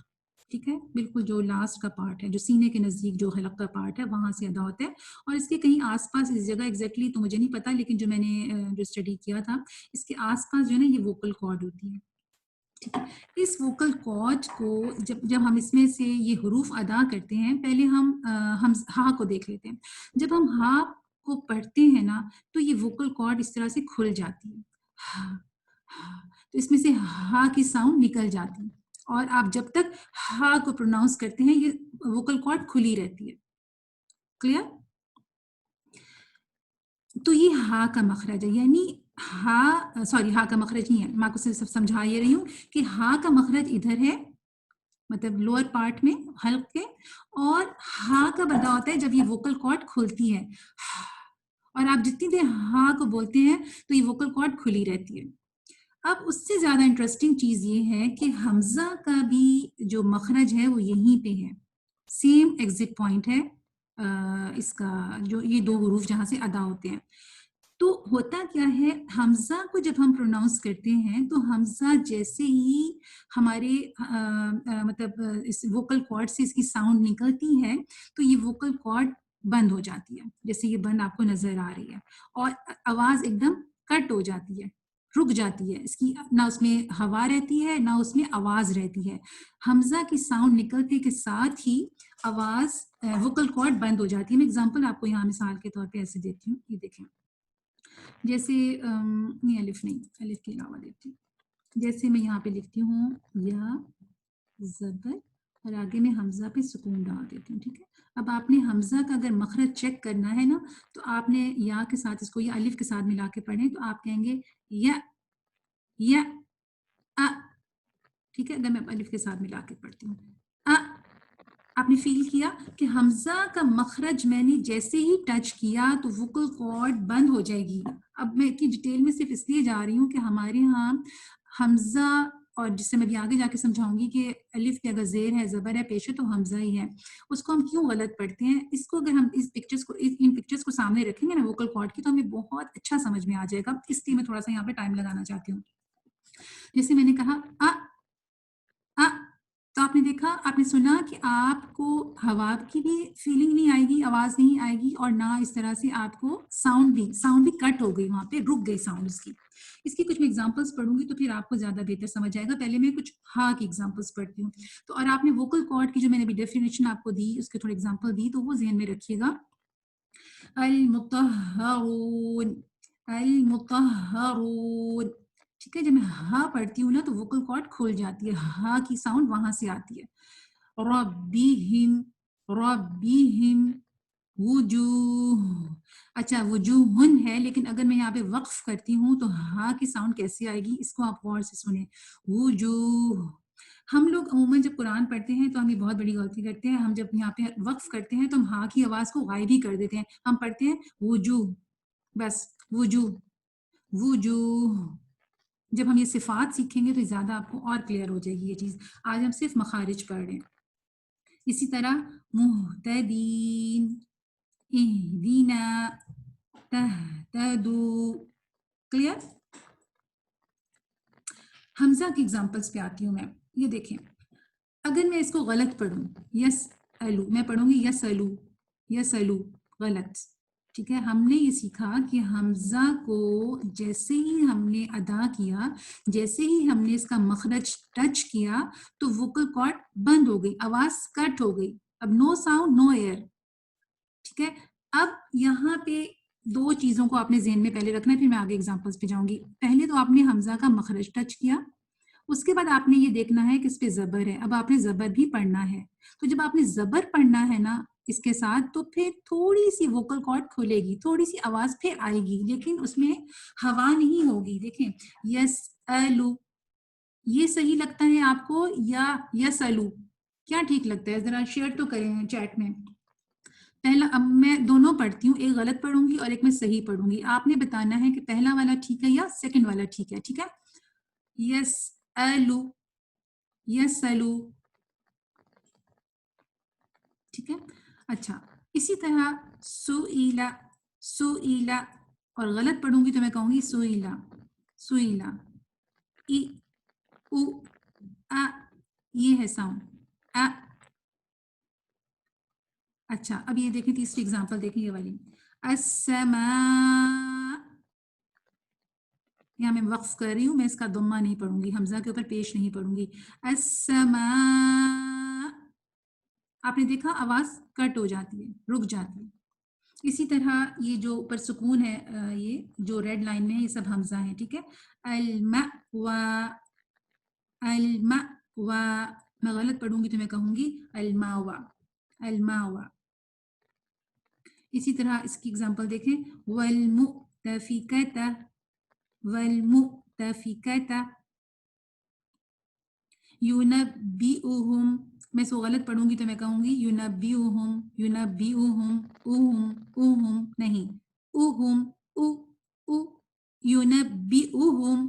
ٹھیک ہے، بالکل جو لاسٹ کا پارٹ ہے، جو سینے کے نزدیک جو حلق کا پارٹ ہے، وہاں سے ادا ہوتا ہے. اور اس کے کہیں آس پاس اس جگہ ایگزیکٹلی تو مجھے نہیں پتا، لیکن جو میں نے جو اسٹڈی کیا تھا، اس کے آس پاس جو ہے نا یہ ووکل کارڈ ہوتی ہے. ٹھیک ہے، اس ووکل کارڈ کو جب ہم اس میں سے یہ حروف ادا کرتے ہیں، پہلے ہم ہا کو دیکھ لیتے ہیں. جب ہم ہا کو پڑھتے ہیں نا، تو یہ ووکل کارڈ اس طرح سے کھل جاتی ہے، تو اس میں سے ہا کی ساؤنڈ نکل جاتی ہے، اور آپ جب تک ہا کو پروناؤنس کرتے ہیں یہ ووکل کارڈ کھلی رہتی ہے. کلیئر؟ تو یہ ہا کا مخرج ہے، یعنی ہا کا مخرج نہیں ہے، میں آپ کو صرف سمجھا یہ رہی ہوں کہ ہا کا مخرج ادھر ہے، مطلب لوور پارٹ میں حلق کے، اور ہا کا ادا ہوتا ہے جب یہ ووکل کارڈ کھلتی ہے، اور آپ جتنی دیر ہا کو بولتے ہیں تو یہ ووکل کارڈ کھلی رہتی ہے. اب اس سے زیادہ انٹرسٹنگ چیز یہ ہے کہ حمزہ کا بھی جو مخرج ہے وہ یہیں پہ ہے، سیم ایگزٹ پوائنٹ ہے اس کا، جو یہ 2 حروف جہاں سے ادا ہوتے ہیں. تو ہوتا کیا ہے, حمزہ کو جب ہم پروناؤنس کرتے ہیں تو حمزہ جیسے ہی ہمارے مطلب اس ووکل کارڈ سے اس کی ساؤنڈ نکلتی ہے تو یہ ووکل کارڈ بند ہو جاتی ہے, جیسے یہ بند آپ کو نظر آ رہی ہے, اور آواز ایک دم کٹ ہو جاتی ہے, رک جاتی ہے, اس کی نہ اس میں ہوا رہتی ہے نہ اس میں آواز رہتی ہے. حمزہ کی ساؤنڈ نکلتے کے ساتھ ہی آواز ووکل کارڈ بند ہو جاتی ہے. میں اگزامپل آپ کو یہاں مثال کے طور پہ ایسے دیتی ہوں, یہ دیکھیں جیسے نہیں الف نہیں, الف کے علاوہ دیتی ہوں. جیسے میں یہاں پہ لکھتی ہوں یا زبر اور آگے میں حمزہ پہ سکون ڈال دیتی ہوں, ٹھیک ہے. اب آپ نے حمزہ کا اگر مخرج چیک کرنا ہے نا تو آپ نے یا کے ساتھ اس کو یا الف کے ساتھ ملا کے پڑھیں تو آپ کہیں گے یا ٹھیک ہے. اگر میں الف کے ساتھ ملا کے پڑھتی ہوں آپ نے فیل کیا کہ حمزہ کا مخرج میں نے جیسے ہی ٹچ کیا تو ووکل کارڈ بند ہو جائے گی. اب میں اتنی ڈیٹیل میں صرف اس لیے جا رہی ہوں کہ ہمارے ہاں حمزہ, اور جس سے میں بھی آگے جا کے سمجھاؤں گی کہ الف پہ اگر زیر ہے زبر ہے پیش ہے تو حمزہ ہی ہے, اس کو ہم کیوں غلط پڑھتے ہیں. اس کو اگر ہم ان پکچرز کو سامنے رکھیں گے نا ووکل کارڈ کی تو ہمیں بہت اچھا سمجھ میں آ جائے گا. اس لیے میں تھوڑا سا یہاں پہ ٹائم لگانا چاہتی ہوں. جیسے میں نے کہا تو آپ نے دیکھا, آپ نے سنا کہ آپ کو ہوا کی بھی فیلنگ نہیں آئے گی, آواز نہیں آئے گی, اور نہ اس طرح سے آپ کو ساؤنڈ بھی کٹ ہو گئی, وہاں پہ رک گئی ساؤنڈ اس کی. اس کی کچھ میں ایگزامپلس پڑھوں گی تو پھر آپ کو زیادہ بہتر سمجھ آئے گا. پہلے میں کچھ ہا کی ایگزامپلس پڑھتی ہوں. تو اور آپ نے ووکل کارڈ کی جو میں نے بھی ڈیفینیشن آپ کو دی, اس کے تھوڑے ایگزامپل دی, تو وہ ذہن میں رکھیے گا. المطہرون, المطہرون, ٹھیک ہے. جب میں ہا پڑھتی ہوں نا تو ووکل کارڈ کھل جاتی ہے, ہا کی ساؤنڈ وہاں سے آتی ہے. ربیہم, ربیہم, وجوہ, اچھا وجوہن ہے, لیکن اگر میں یہاں پہ وقف کرتی ہوں تو ہا کی ساؤنڈ کیسے آئے گی, اس کو آپ غور سے سنیں. وجوہ. ہم لوگ عموماً جب قرآن پڑھتے ہیں تو ہم یہ بہت بڑی غلطی کرتے ہیں. ہم جب یہاں پہ وقف کرتے ہیں تو ہم ہا کی آواز کو غائب ہی کر دیتے ہیں. ہم پڑھتے ہیں وجوہ, بس وجوہ, وجوہ. جب ہم یہ صفات سیکھیں گے تو زیادہ آپ کو اور کلیئر ہو جائے گی یہ چیز. آج ہم صرف مخارج پڑھ رہے ہیں. اسی طرح مہتدین, اہدینا, تہتدو. کلیئر. حمزہ کی ایگزامپلس پہ آتی ہوں میں. یہ دیکھیں, اگر میں اس کو غلط پڑھوں, یس الو, میں پڑھوں گی یس الو, یس الو, غلط. ٹھیک ہے. ہم نے یہ سیکھا کہ حمزہ کو جیسے ہی ہم نے ادا کیا, جیسے ہی ہم نے اس کا مخرج ٹچ کیا تو ووکل کارڈ بند ہو گئی, آواز کٹ ہو گئی. اب نو ساؤنڈ نو ایئر. ٹھیک ہے. اب یہاں پہ دو چیزوں کو آپ نے ذہن میں پہلے رکھنا ہے, پھر میں آگے ایگزامپلس پہ جاؤں گی. پہلے تو آپ نے حمزہ کا مخرج ٹچ کیا, اس کے بعد آپ نے یہ دیکھنا ہے کہ اس پہ زبر ہے. اب آپ نے زبر بھی پڑھنا ہے. تو جب آپ نے زبر پڑھنا ہے نا اس کے ساتھ, تو پھر تھوڑی سی ووکل کارڈ کھلے گی, تھوڑی سی آواز پھر آئے گی, لیکن اس میں ہوا نہیں ہوگی. دیکھیں یس الو, یہ صحیح لگتا ہے آپ کو یا یس الو؟ کیا ٹھیک لگتا ہے, ذرا شیئر تو کریں چیٹ میں. پہلا, اب میں دونوں پڑھتی ہوں, ایک غلط پڑھوں گی اور ایک میں صحیح پڑھوں گی. آپ نے بتانا ہے کہ پہلا والا ٹھیک ہے یا سیکنڈ والا ٹھیک ہے. ٹھیک ہے. یس الو, یس الو. ٹھیک ہے. اچھا, اسی طرح سئیلا, سئیلا, اور غلط پڑھوں گی تو میں کہوں گی سئیلا, سئیلا. ای او ا, یہ ہے ساؤنڈ ا. اچھا, اب یہ دیکھیں تیسری ایگزامپل دیکھیں, یہ والی السماء. یہاں میں وقف کر رہی ہوں, میں اس کا ضمہ نہیں پڑھوں گی, حمزہ کے اوپر پیش نہیں پڑھوں گی. السماء. آپ نے دیکھا آواز کٹ ہو جاتی ہے, رک جاتی ہے. اسی طرح یہ جو اوپر سکون ہے, یہ جو ریڈ لائن میں ہے, یہ سب حمزہ ہیں. ٹھیک ہے. المأوى, المأوى. میں غلط پڑھوں گی تو میں کہوں گی الماوى, الماوى. اسی طرح اس کی ایگزامپل دیکھیں, والمؤتفکۃ, والمؤتفکۃ. یونبئہم, میں اس کو غلط پڑھوں گی تو میں کہوں گی یونبئہم, یونبئہم, اوہم, اوہم نہیں, اوہم, او, او, یونبئہم.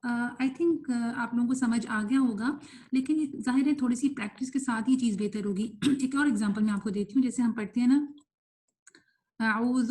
آئی تھنک آپ لوگوں کو سمجھ آ گیا ہوگا, لیکن ظاہر ہے تھوڑی سی پریکٹس کے ساتھ یہ چیز بہتر ہوگی. ایک اور ایگزامپل میں آپ کو دیتی ہوں. جیسے ہم پڑھتے ہیں نا اعوذ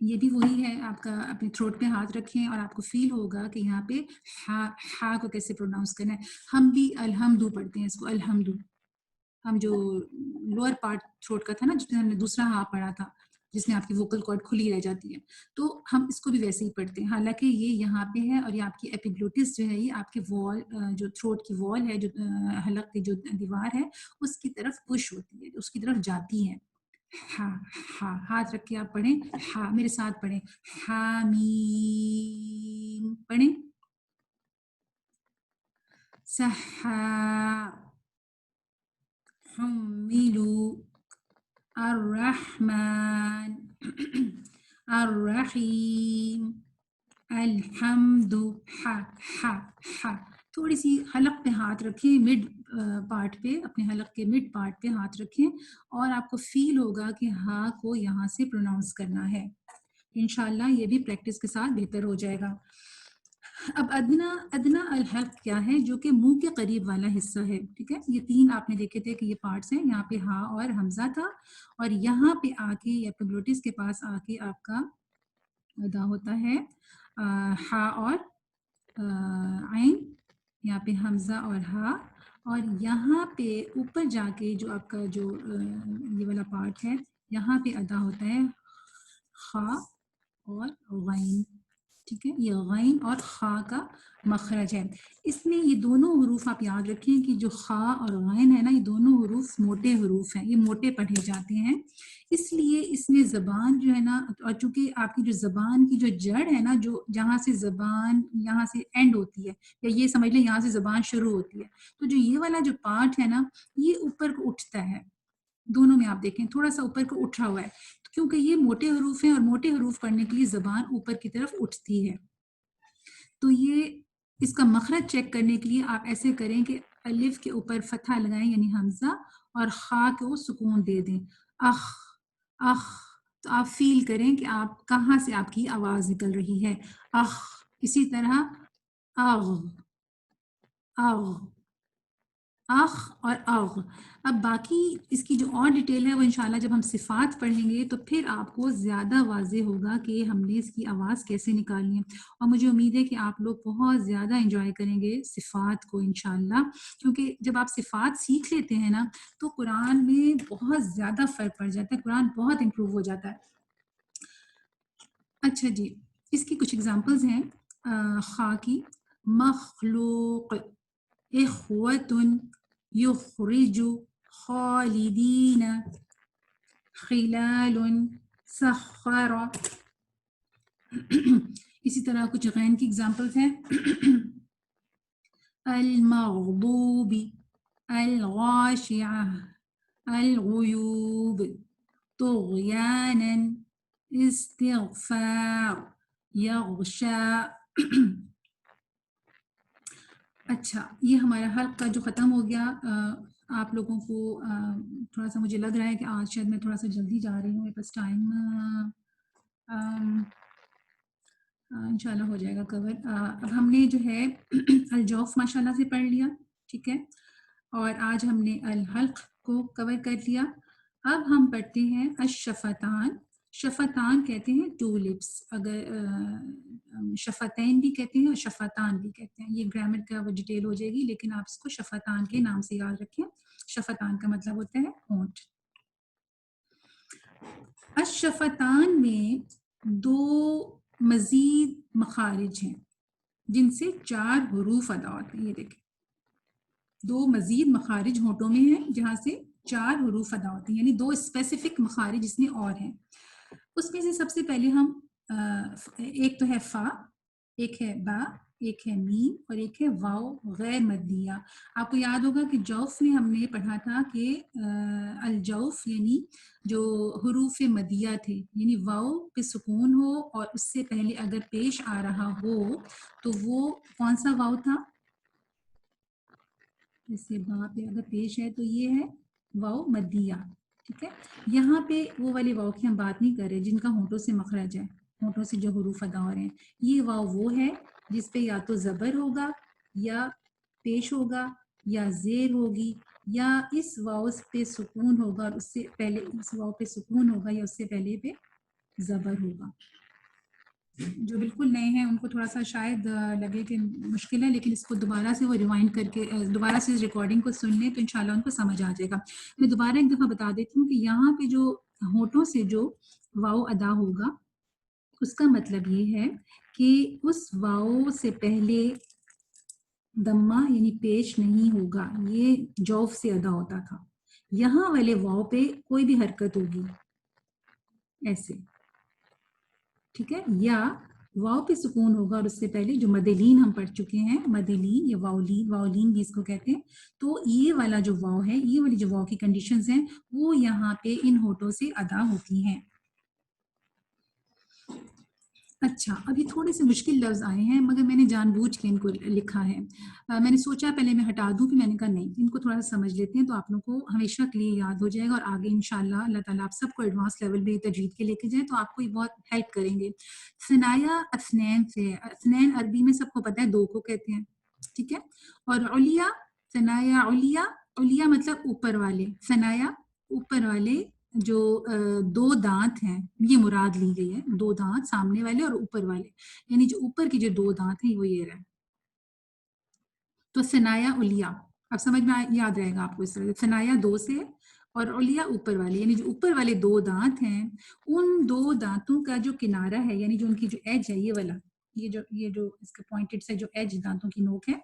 یہ بھی وہی ہے، آپ کا اپنے تھروٹ پہ ہاتھ رکھیں اور آپ کو فیل ہوگا کہ یہاں پہ ہا کو کیسے پروناؤنس کرنا ہے. ہم بھی الحمدو پڑھتے ہیں اس کو، الحمدو. ہم جو لوور پارٹ تھروٹ کا تھا نا، جس میں ہم نے دوسرا ہا پڑھا تھا، جس میں آپ کی ووکل کارڈ کھلی رہ جاتی ہے، تو ہم اس کو بھی ویسے ہی پڑھتے ہیں. حالانکہ یہ یہاں پہ ہے اور یہ آپ کی ایپیگلوٹس جو ہے یہ آپ کے وال، جو تھروٹ کی وال ہے، جو حلق کی جو دیوار ہے اس کی طرف پش ہوتی ہے، اس کی طرف جاتی ہے. ہا ہا، ہاتھ رکھ کے آپ پڑھیں، ہا میرے ساتھ پڑھیں، حامیم پڑھیں. سحا، حملوا، الرحمن، الرحیم، الحمد. ہا ہا ہا. تھوڑی سی حلق پہ ہاتھ رکھیں، مڈ پارٹ پہ، اپنے حلق کے مڈ پارٹ پہ ہاتھ رکھیں اور آپ کو فیل ہوگا کہ ہا کو یہاں سے پروناؤنس کرنا ہے. انشاءاللہ یہ بھی پریکٹس کے ساتھ بہتر ہو جائے گا. اب ادنا الحلق کیا ہے؟ جو کہ منہ کے قریب والا حصہ ہے. ٹھیک ہے، یہ تین آپ نے دیکھے تھے کہ یہ پارٹس ہیں. یہاں پہ ہا اور حمزہ تھا، اور یہاں پہ آ کے یا ایپیگلوٹس کے پاس آ کے آپ کا ادا ہوتا ہے ہا اور عین. یہاں پہ حمزہ اور ہا، اور یہاں پہ اوپر جا کے جو آپ کا جو یہ والا پارٹ ہے، یہاں پہ ادا ہوتا ہے خا اور غین. ٹھیک ہے، یہ غین اور خا کا مخرج ہے. اس میں یہ دونوں حروف آپ یاد رکھیں کہ جو خا اور غین ہے نا، یہ دونوں حروف موٹے حروف ہیں، یہ موٹے پڑھے جاتے ہیں. اس لیے اس میں زبان جو ہے نا، اور چونکہ آپ کی جو زبان کی جو جڑ ہے نا، جو جہاں سے زبان یہاں سے اینڈ ہوتی ہے، یا یہ سمجھ لیں یہاں سے زبان شروع ہوتی ہے، تو جو یہ والا جو پارٹ ہے نا، یہ اوپر کو اٹھتا ہے. دونوں میں آپ دیکھیں تھوڑا سا اوپر کو اٹھا ہوا ہے، کیونکہ یہ موٹے حروف ہیں اور موٹے حروف پڑھنے کے لیے زبان اوپر کی طرف اٹھتی ہے. تو یہ اس کا مخرج چیک کرنے کے لیے آپ ایسے کریں کہ الف کے اوپر فتحہ لگائیں یعنی حمزہ، اور خا کو سکون دے دیں، اخ اخ. تو آپ فیل کریں کہ آپ کہاں سے آپ کی آواز نکل رہی ہے، اخ. اسی طرح اغ اغ، اخ اور اغ. اب باقی اس کی جو اور ڈیٹیل ہے وہ انشاءاللہ جب ہم صفات پڑھیں گے تو پھر آپ کو زیادہ واضح ہوگا کہ ہم نے اس کی آواز کیسے نکالنی ہے. اور مجھے امید ہے کہ آپ لوگ بہت زیادہ انجوائے کریں گے صفات کو انشاءاللہ، کیونکہ جب آپ صفات سیکھ لیتے ہیں نا تو قرآن میں بہت زیادہ فرق پڑ جاتا ہے، قرآن بہت امپروو ہو جاتا ہے. اچھا جی، اس کی کچھ اگزامپلز ہیں خا کی. مخلوق، اخوۃ، یخرج، خالدین، خلال، سخر. اسی طرح کچھ غین کی اگزامپلز ہیں. المغضوب، الغاشعہ، الغیوب، طغیانا، استغفار، یغشا. اچھا، یہ ہمارا حلق کا جو ختم ہو گیا. آپ لوگوں کو تھوڑا سا مجھے لگ رہا ہے کہ آج شاید میں تھوڑا سا جلدی جا رہی ہوں، میرے پاس ٹائم انشاءاللہ ہو جائے گا کور. اب ہم نے جو ہے الجوف ماشاءاللہ سے پڑھ لیا، ٹھیک ہے، اور آج ہم نے الحلق کو کور کر لیا. اب ہم پڑھتے ہیں الشفتان. شفتان کہتے ہیں ٹو لپس، اگر شفتین بھی کہتے ہیں اور شفتان بھی کہتے ہیں. یہ گرامر کا وہ ڈیٹیل ہو جائے گی، لیکن آپ اس کو شفتان کے نام سے یاد رکھیں. شفتان کا مطلب ہوتا ہے ہونٹ. الشفتان میں دو مزید مخارج ہیں جن سے 4 حروف ادا ہوتے ہیں. یہ دیکھیں، 2 مزید مخارج ہونٹوں میں ہیں جہاں سے 4 حروف ادا ہوتے ہیں، یعنی 2 اسپیسیفک مخارج اس میں اور ہیں. اس میں سے سب سے پہلے ہم ایک تو ہے فا، ایک ہے با، ایک ہے میم اور ایک ہے واو غیر مدیہ. آپ کو یاد ہوگا کہ جوف میں ہم نے پڑھا تھا کہ الجوف یعنی جو حروف مدیہ تھے، یعنی واو پہ سکون ہو اور اس سے پہلے اگر پیش آ رہا ہو تو وہ کون سا واو تھا؟ جیسے با پہ اگر پیش ہے تو یہ ہے واو مدیہ. ٹھیک ہے، یہاں پہ وہ والے واو کی ہم بات نہیں کر رہے جن کا ہونٹوں سے مخرج ہے، ہونٹوں سے جو حروف ادا ہو رہے ہیں. یہ واو وہ ہے جس پہ یا تو زبر ہوگا یا پیش ہوگا یا زیر ہوگی یا اس واو پہ سکون ہوگا اور اس سے پہلے اس واو پہ سکون ہوگا یا اس سے پہلے پہ زبر ہوگا. جو بالکل نئے ہیں ان کو تھوڑا سا شاید لگے کہ مشکل ہے، لیکن اس کو دوبارہ سے وہ ریوائنڈ کر کے دوبارہ سے اس ریکارڈنگ کو سن لیں تو انشاءاللہ ان کو سمجھ آ جائے گا. میں دوبارہ ایک دفعہ بتا دیتی ہوں کہ یہاں پہ جو ہونٹوں سے جو واؤ ادا ہوگا اس کا مطلب یہ ہے کہ اس واؤ سے پہلے دمہ یعنی پیش نہیں ہوگا، یہ جوف سے ادا ہوتا تھا. یہاں والے واؤ پہ کوئی بھی حرکت ہوگی ایسے، ٹھیک ہے، یا واؤ پہ سکون ہوگا اور اس سے پہلے جو مدلین ہم پڑھ چکے ہیں، مدلین یا واؤلین بھی اس کو کہتے ہیں. تو یہ والا جو واؤ ہے، یہ والی جو واؤ کی کنڈیشنز ہیں وہ یہاں پہ ان ہونٹوں سے ادا ہوتی ہیں. اچھا، اب یہ تھوڑے سے مشکل لفظ آئے ہیں مگر میں نے جان بوجھ کے ان کو لکھا ہے. میں نے سوچا پہلے میں ہٹا دوں، کہ میں نے کہا نہیں، ان کو تھوڑا سا سمجھ لیتے ہیں تو آپ لوگوں کو ہمیشہ کے لیے یاد ہو جائے گا، اور آگے انشاءاللہ اللہ تعالیٰ آپ سب کو ایڈوانس لیول پہ تجوید کے لے کے جائیں تو آپ کو یہ بہت ہیلپ کریں گے. ثنایا اسنین سے، اسنین عربی میں سب کو پتہ ہے دو کو کہتے ہیں، ٹھیک ہے. اور علیا، ثنایا علیا، علیا مطلب اوپر والے، ثنایا اوپر والے جو دو دانت ہیں یہ مراد لی گئی ہے، دو دانت سامنے والے اور اوپر والے، یعنی جو اوپر کی جو دو دانت ہیں وہ یہ رہے. تو ثنایا علیا اب سمجھ میں یاد رہے گا آپ کو. اس طرح ثنایا دو سے اور علیا اوپر والے، یعنی جو اوپر والے دو دانت ہیں ان دو دانتوں کا جو کنارہ ہے، یعنی جو ان کی جو ایج ہے یہ والا، یہ جو اس کے پوائنٹڈ سے جو ایج دانتوں کی نوک ہے،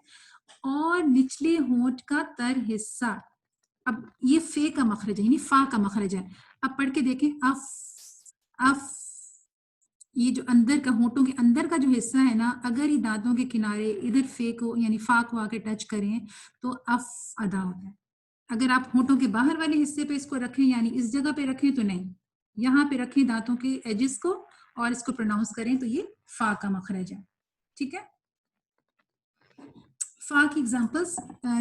اور نچلے ہونٹ کا تر حصہ. اب یہ فے کا مخرج ہے، یعنی فا کا مخرج ہے. اب پڑھ کے دیکھیں، اف اف، یہ جو اندر کا ہونٹوں کے اندر کا جو حصہ ہے نا، اگر یہ دانتوں کے کنارے ادھر فے کو یعنی فا کو آ کے ٹچ کریں تو اف ادا ہوتا ہے. اگر آپ ہونٹوں کے باہر والے حصے پہ اس کو رکھیں، یعنی اس جگہ پہ رکھیں تو نہیں، یہاں پہ رکھیں دانتوں کے ایجز کو اور اس کو پروناؤنس کریں تو یہ فا کا مخرج ہے. ٹھیک ہے. فا کی ایگزامپلس،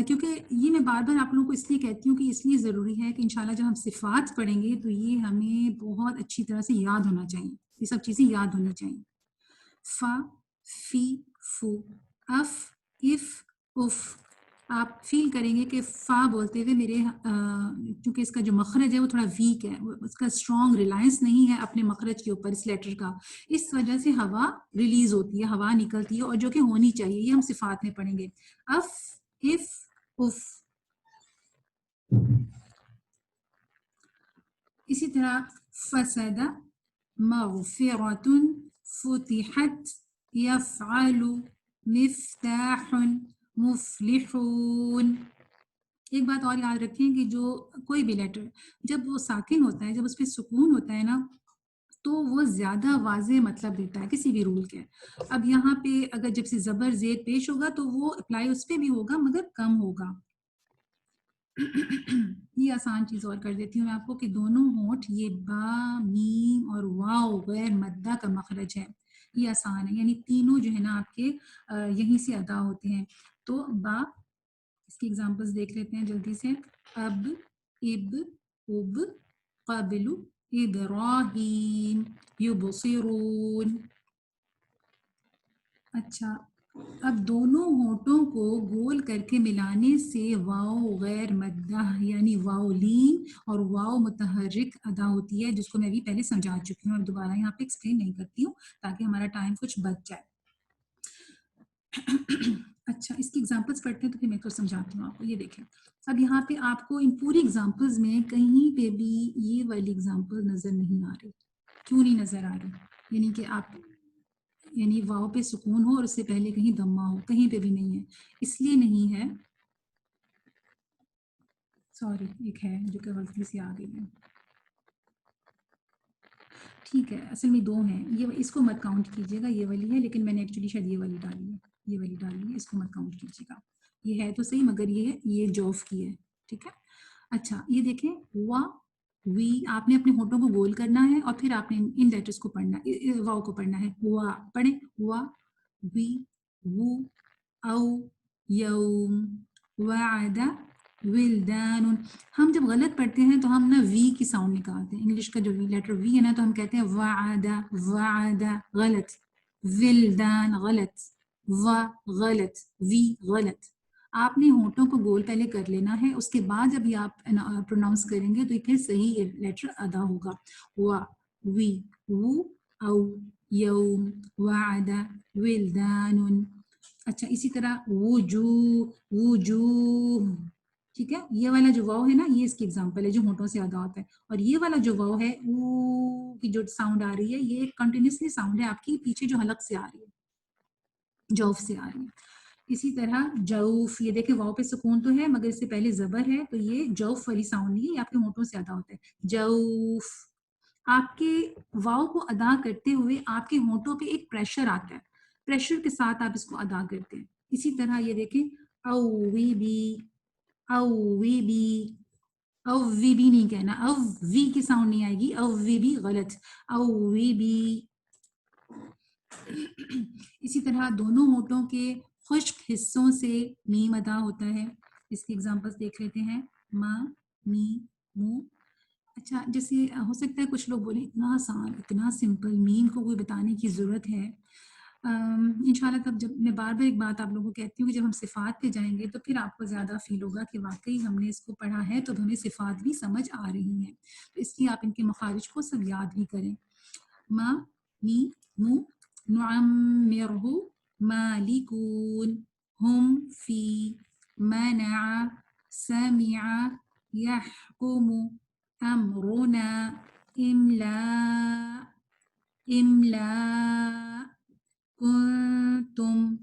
کیونکہ یہ میں بار بار آپ لوگوں کو اس لیے کہتی ہوں کہ اس لیے ضروری ہے کہ انشاءاللہ جب ہم صفات پڑھیں گے تو یہ ہمیں بہت اچھی طرح سے یاد ہونا چاہیے، یہ سب چیزیں یاد ہونی چاہیے. فا، فی، فو، اف، اف، اف. آپ فیل کریں گے کہ فا بولتے ہوئے میرے کیونکہ اس کا جو مخرج ہے وہ تھوڑا ویک ہے، اس کا اسٹرانگ ریلائنس نہیں ہے اپنے مخرج کے اوپر اس لیٹر کا، اس وجہ سے ہوا ریلیز ہوتی ہے، ہوا نکلتی ہے، اور جو کہ ہونی چاہیے. یہ ہم صفات میں پڑھیں گے. If, if, if. اسی طرح فسد، مغفرۃ، فتحت، یفعل، مفتاح، مفلحون. ایک بات اور یاد رکھیں کہ جو کوئی بھی لیٹر جب وہ ساکن ہوتا ہے، جب اس پہ سکون ہوتا ہے نا، تو وہ زیادہ واضح مطلب دیتا ہے کسی بھی رول کے. اب یہاں پہ اگر جب سے زبر زید پیش ہوگا تو وہ اپلائی اس پہ بھی ہوگا مگر کم ہوگا. یہ آسان چیز اور کر دیتی ہوں میں آپ کو کہ دونوں ہونٹ یہ با، میم اور واو غیر مدہ کا مخرج ہے. یہ آسان ہے، یعنی تینوں جو ہے نا آپ کے یہیں سے ادا ہوتے ہیں. تو با، اس کی ایگزامپلس دیکھ لیتے ہیں جلدی سے. اب، اب، اب، قبل، ابراہیم، یبصرون. اچھا، اب دونوں ہونٹوں کو گول کر کے ملانے سے واو غیر مدہ یعنی واو لین اور واو متحرک ادا ہوتی ہے، جس کو میں بھی پہلے سمجھا چکی ہوں، اب دوبارہ یہاں پہ ایکسپلین نہیں کرتی ہوں تاکہ ہمارا ٹائم کچھ بچ جائے. اچھا، اس کی ایگزامپلس پڑھتے ہیں تو پھر میں تو سمجھاتی ہوں آپ کو. یہ دیکھیں، اب یہاں پہ آپ کو ان پوری ایگزامپلز میں کہیں پہ بھی یہ والی ایگزامپل نظر نہیں آ رہی. کیوں نہیں نظر آ رہی؟ یعنی کہ آپ یعنی واو پہ سکون ہو اور اس سے پہلے کہیں دمہ ہو، کہیں پہ بھی نہیں ہے. اس لیے نہیں ہے، سوری، ایک ہے جو کہ غلطی سے آ گئی ہے. ٹھیک ہے، اصل میں دو ہیں، یہ اس کو مت کاؤنٹ کیجیے گا، یہ والی ہے لیکن میں نے ایکچولی شاید یہ والی ڈالی ہے، یہ والی ڈالی ہے، اس کو مت کاؤنٹ کیجیے گا. یہ ہے تو صحیح مگر یہ ہے، یہ جوف کی ہے. ٹھیک ہے. اچھا، یہ دیکھیں، وا، وی، آپ نے اپنے ہونٹوں کو گول کرنا ہے اور پھر آپ نے ان لیٹرز کو پڑھنا ہے، واو کو پڑھنا ہے. وا پڑھیں، وا، وی، وو، او، یوم، وعد، ولدان. ہم جب غلط پڑھتے ہیں تو ہم نا وی کی ساؤنڈ نکالتے ہیں. انگلش کا جو لیٹر وی ہے نا تو ہم کہتے ہیں وعد، وعد، غلط. ولدان غلط، و غلط، وی غلط. آپ نے ہونٹوں کو گول پہلے کر لینا ہے، اس کے بعد جب یہ آپ پروناؤنس کریں گے تو یہ پھر صحیح لیٹر ادا ہوگا. وا، وی وہ او یوم وعد ولدان. اچھا اسی طرح وجوہ. ٹھیک ہے، یہ والا جو واو ہے نا یہ اس کی ایگزامپل ہے جو ہونٹوں سے ادا ہوتا ہے. اور یہ والا جو واو ہے او کی جو ساؤنڈ آ رہی ہے یہ کنٹینیوسلی ساؤنڈ ہے آپ کی پیچھے جو حلق سے آ رہی ہے، جوف سے آ رہی ہے. اسی طرح جوف، یہ دیکھیں واو پہ سکون تو ہے مگر اس سے پہلے زبر ہے تو یہ جوف والی ساؤنڈ نہیں ہے، یہ آپ کے ہونٹوں سے ادا ہوتا ہے. جوف. آپ کے واو کو ادا کرتے ہوئے آپ کے ہونٹوں پہ ایک پریشر آتا ہے، پریشر کے ساتھ آپ اس کو ادا کرتے ہیں. اسی طرح یہ دیکھیں او وی بی، او وی بی، او وی بی نہیں کہنا، او وی کی ساؤنڈ نہیں آئے گی، او وی بی غلط، او وی بی. اسی طرح دونوں ہونٹوں کے خشک حصوں سے میم ادا ہوتا ہے. اس کی ایگزامپلس دیکھ لیتے ہیں، ما، می، مو. اچھا جیسے ہو سکتا ہے کچھ لوگ بولیں اتنا آسان اتنا سمپل، میم کو کوئی بتانے کی ضرورت ہے. انشاءاللہ تب جب میں بار بار ایک بات آپ لوگوں کو کہتی ہوں کہ جب ہم صفات پہ جائیں گے تو پھر آپ کو زیادہ فیل ہوگا کہ واقعی ہم نے اس کو پڑھا ہے تو ہمیں صفات بھی سمجھ آ رہی ہیں. تو اس لیے آپ ان کے مخارج کو سب یاد بھی کریں. ما، می، مو. نعمرہ مالکون، ہم فی، منع، سمع، یحکم، امرنا، املا، املا، کنتم.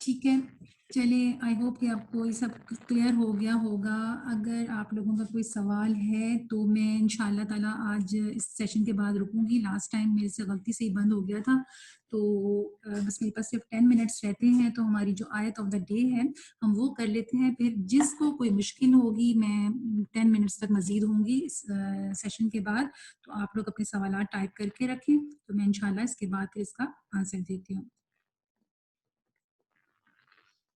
ٹھیک ہے چلے، آئی ہوپ کہ آپ کو یہ سب کلیئر ہو گیا ہوگا. اگر آپ لوگوں کا کوئی سوال ہے تو میں انشاءاللہ تعالیٰ آج اس سیشن کے بعد رکوں گی. لاسٹ ٹائم میرے سے غلطی سے ہی بند ہو گیا تھا تو بس میرے پاس صرف 10 منٹس رہتے ہیں تو ہماری جو آیت آف دا ڈے ہے ہم وہ کر لیتے ہیں. پھر جس کو کوئی مشکل ہوگی میں 10 منٹس تک مزید ہوں گی اس سیشن کے بعد، تو آپ لوگ اپنے سوالات ٹائپ کر کے رکھیں تو میں انشاءاللہ اس کے بعد پھر اس کا آنسر دیتی ہوں.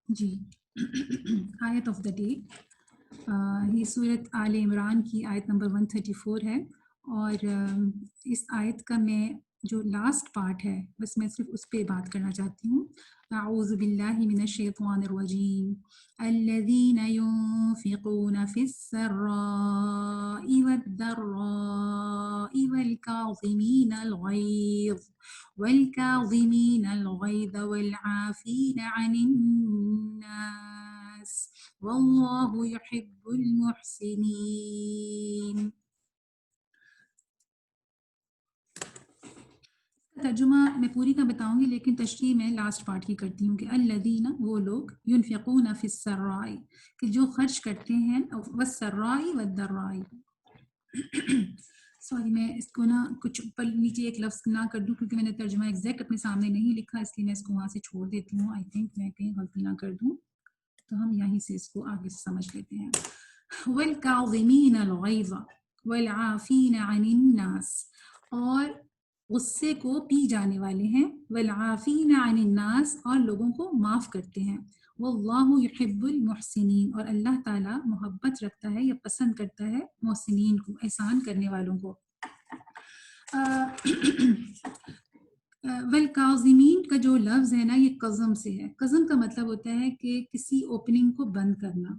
جی آیت آف دا ڈے یہ سورت آل عمران کی آیت نمبر 134 ہے. اور اس آیت کا میں جو لاسٹ پارٹ ہے بس میں صرف اس پہ بات کرنا چاہتی ہوں. اعوذ باللہ من الشیطان الرجیم الذین ينفقون فی السراء والضراء والکاظمین الغیظ والكاظمين الغيظ والعافين عن الناس والله يحب المحسنين. ترجمہ میں پوری کا بتاؤں گی لیکن تشریح میں لاسٹ پارٹ کی کرتی ہوں کہ الذین، وہ لوگ، ينفقون فی السراء، کہ جو خرچ کرتے ہیں، والسراء والضراء. سوری میں اس کو نا کچھ اوپر نیچے ایک لفظ نہ کر دوں کیونکہ میں نے ترجمہ ایگزیکٹ اپنے سامنے نہیں لکھا، اس لیے میں اس کو وہاں سے چھوڑ دیتی ہوں. آئی تھنک میں کہیں غلطی نہ کر دوں تو ہم یہیں سے اس کو آگے سے سمجھ لیتے ہیں. وَالْكَاظِمِينَ الْغَيْظَ وَالْعَافِينَ عَنِ النَّاسِ، اور غصے کو پی جانے والے ہیں، وَالْعَافِينَ عَنِ النَّاسِ، اور لوگوں کو معاف کرتے ہیں. واللہ یحب المحسنین، اور اللہ تعالیٰ محبت رکھتا ہے یا پسند کرتا ہے محسنین کو، احسان کرنے والوں کو. والکاظمین کا جو لفظ ہے نا یہ قزم سے ہے. قزم کا مطلب ہوتا ہے کہ کسی اوپننگ کو بند کرنا.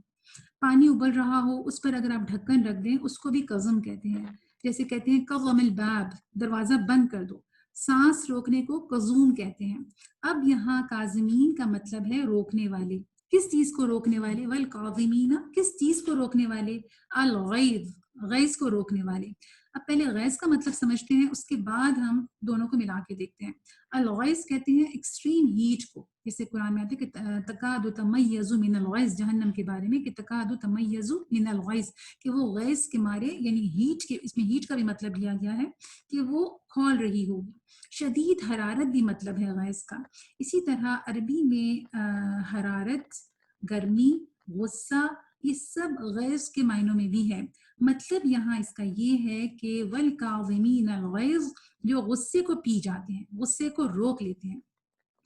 پانی ابل رہا ہو اس پر اگر آپ ڈھکن رکھ دیں اس کو بھی قزم کہتے ہیں. جیسے کہتے ہیں قوم الباب، دروازہ بند کر دو. سانس روکنے کو قزوم کہتے ہیں. اب یہاں کاظمین کا مطلب ہے روکنے والے. کس چیز کو روکنے والے؟ والکاظمین، کس چیز کو روکنے والے؟ الغیظ، غیظ کو روکنے والے. اب پہلے غیظ کا مطلب سمجھتے ہیں اس کے بعد ہم دونوں کو ملا کے دیکھتے ہیں. الغیظ کہتے ہیں ایکسٹریم ہیٹ کو، جیسے قرآن میں آتے ہیں کہ تکاد تمیز من الغیظ، جہنم کے بارے میں کہ تکاد تمیز من الغیظ، کہ وہ غیظ کے مارے، یعنی ہیٹ کے، اس میں ہیٹ کا بھی مطلب لیا گیا ہے کہ وہ کھول رہی ہوگی. شدید حرارت بھی مطلب ہے غیظ کا. اسی طرح عربی میں حرارت، گرمی، غصہ، یہ سب غیظ کے معنوں میں بھی ہے. مطلب یہاں اس کا یہ ہے کہ والکاظمین الغیظ، جو غصے کو پی جاتے ہیں، غصے کو روک لیتے ہیں.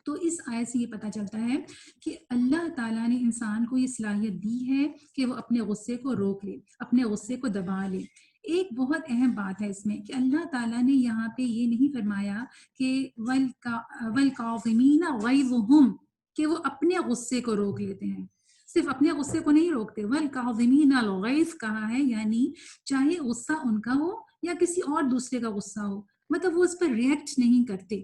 تو اس آیت سے یہ پتہ چلتا ہے کہ اللہ تعالیٰ نے انسان کو یہ صلاحیت دی ہے کہ وہ اپنے غصے کو روک لے، اپنے غصے کو دبا لے. ایک بہت اہم بات ہے اس میں کہ اللہ تعالیٰ نے یہاں پہ یہ نہیں فرمایا کہ والکاظمین غیظہم، کہ وہ اپنے غصے کو روک لیتے ہیں. صرف اپنے غصے کو نہیں روکتے، والکاظمین الغیظ کہا ہے، یعنی چاہے غصہ ان کا ہو یا کسی اور دوسرے کا غصہ ہو، مطلب وہ اس پر ریئیکٹ نہیں کرتے۔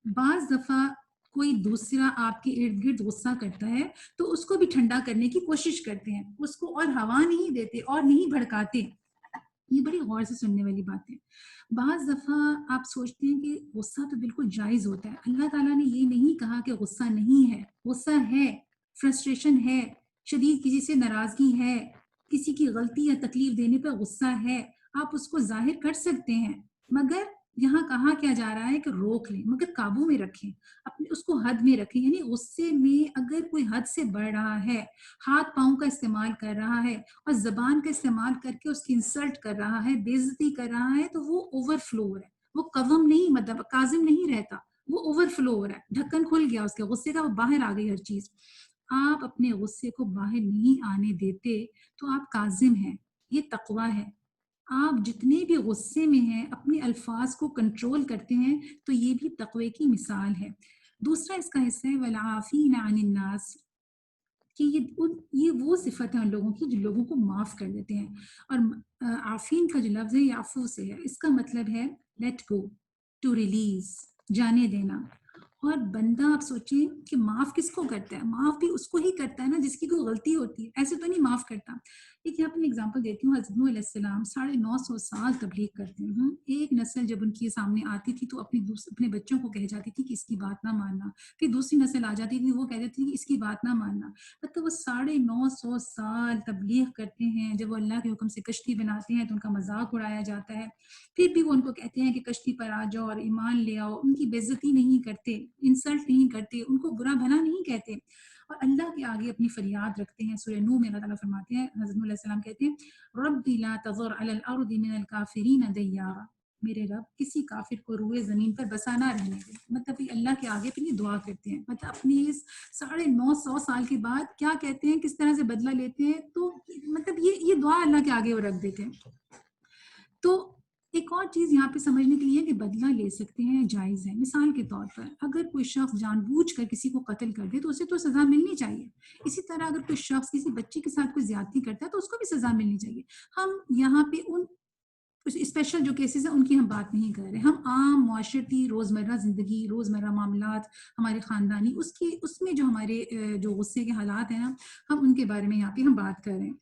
بعض دفعہ کوئی دوسرا آپ کے ارد گرد غصہ کرتا ہے تو اس کو بھی ٹھنڈا کرنے کی کوشش کرتے ہیں، اس کو اور ہوا نہیں دیتے اور نہیں بھڑکاتے۔ یہ بڑی غور سے سننے والی بات ہے۔ بعض دفعہ آپ سوچتے ہیں کہ غصہ تو بالکل جائز ہوتا ہے، اللہ تعالیٰ نے یہ نہیں کہا کہ غصہ نہیں ہے، غصہ ہے، فرسٹریشن ہے، شدید کسی سے ناراضگی ہے، کسی کی غلطی یا تکلیف دینے پر غصہ ہے، آپ اس کو ظاہر کر سکتے ہیں، مگر یہاں کہا کیا جا رہا ہے کہ روک لیں، مگر قابو میں رکھیں، اپنے اس کو حد میں رکھیں، یعنی غصے میں اگر کوئی حد سے بڑھ رہا ہے، ہاتھ پاؤں کا استعمال کر رہا ہے اور زبان کا استعمال کر کے اس کی انسلٹ کر رہا ہے، بے عزتی کر رہا ہے، تو وہ اوور فلو ہو رہا ہے، وہ قوم نہیں، مطلب کاظم نہیں رہتا، وہ اوور فلو ہو رہا ہے، ڈھکن کھل گیا اس کے غصے کا، وہ باہر آ گئی ہر چیز۔ آپ اپنے غصے کو باہر نہیں آنے دیتے تو آپ کاظم ہیں، یہ تقوی ہے۔ آپ جتنے بھی غصے میں ہیں اپنے الفاظ کو کنٹرول کرتے ہیں تو یہ بھی تقوی کی مثال ہے۔ دوسرا اس کا حصہ ہے والعافین عن الناس، کہ یہ وہ صفت ہے ان لوگوں کی جو لوگوں کو معاف کر دیتے ہیں۔ اور عافین کا جو لفظ ہے یہ عفو سے ہے، اس کا مطلب ہے لیٹ گو، ٹو ریلیز، جانے دینا۔ اور بندہ آپ سوچیں کہ معاف کس کو کرتا ہے؟ معاف بھی اس کو ہی کرتا ہے نا جس کی کوئی غلطی ہوتی ہے، ایسے تو نہیں معاف کرتا۔ ایک یہاں پہ اگزامپل دیتی ہوں، حضرت نوح علیہ السلام 950 سال تبلیغ کرتے ہیں، ایک نسل جب ان کے سامنے آتی تھی تو اپنے بچوں کو کہہ جاتی تھی کہ اس کی بات نہ ماننا، پھر دوسری نسل آ جاتی تھی وہ کہہ دیتی تھی کہ اس کی بات نہ ماننا، مطلب وہ 950 سال تبلیغ کرتے ہیں، جب وہ اللہ کے حکم سے کشتی بناتے ہیں تو ان کا مذاق اڑایا جاتا ہے، پھر بھی وہ ان کو کہتے ہیں کہ کشتی پر آ جاؤ اور ایمان لے آؤ، ان کی بے عزتی نہیں کرتے، انسلٹ نہیں کرتے، ان کو برا بھلا نہیں کہتے، اور اللہ کے آگے اپنی فریاد رکھتے ہیں۔ سورہ نوح میں اللہ تعالیٰ فرماتے ہیں، حضرت نوح علیہ السلام کہتے ہیں ربی لا تذر علی الارض من الکافرین دیارا، میرے رب کسی کافر کو روئے زمین پر بسا نہ رہنے دے، مطلب یہ اللہ کے آگے اپنی دعا کرتے ہیں، مطلب اپنی اس 950 سال کے بعد کیا کہتے ہیں، کس طرح سے بدلہ لیتے ہیں، تو مطلب یہ دعا اللہ کے آگے وہ رکھ دیتے ہیں۔ تو ایک اور چیز یہاں پہ سمجھنے کے لیے کہ بدلہ لے سکتے ہیں، جائز ہے۔ مثال کے طور پر اگر کوئی شخص جان بوجھ کر کسی کو قتل کر دے تو اسے تو سزا ملنی چاہیے، اسی طرح اگر کوئی شخص کسی بچے کے ساتھ کوئی زیادتی کرتا ہے تو اس کو بھی سزا ملنی چاہیے۔ ہم یہاں پہ ان اسپیشل جو کیسز ہیں ان کی ہم بات نہیں کر رہے، ہم عام معاشرتی روزمرہ زندگی، روزمرہ معاملات، ہمارے خاندانی اس میں جو ہمارے جو غصے کے حالات ہیں نا، ہم ان کے بارے میں یہاں پہ ہم بات کر رہے ہیں۔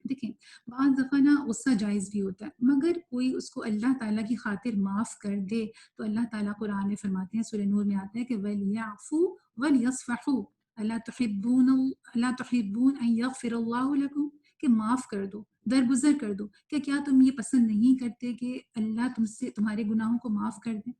دیکھیں بعض دفعہ نا غصہ جائز بھی ہوتا ہے، مگر کوئی اس کو اللہ تعالیٰ کی خاطر معاف کر دے تو اللہ تعالیٰ قرآن میں فرماتے ہیں، سورہ نور میں آتا ہے کہ وَلْيَعْفُوا وَلْيَصْفَحُوا أَلَا تُحِبُّونَ أَن يَغْفِرَ اللَّهُ لَكُمْ، کہ معاف کر دو، درگزر کر دو، کہ کیا تم یہ پسند نہیں کرتے کہ اللہ تم سے تمہارے گناہوں کو معاف کر دے؟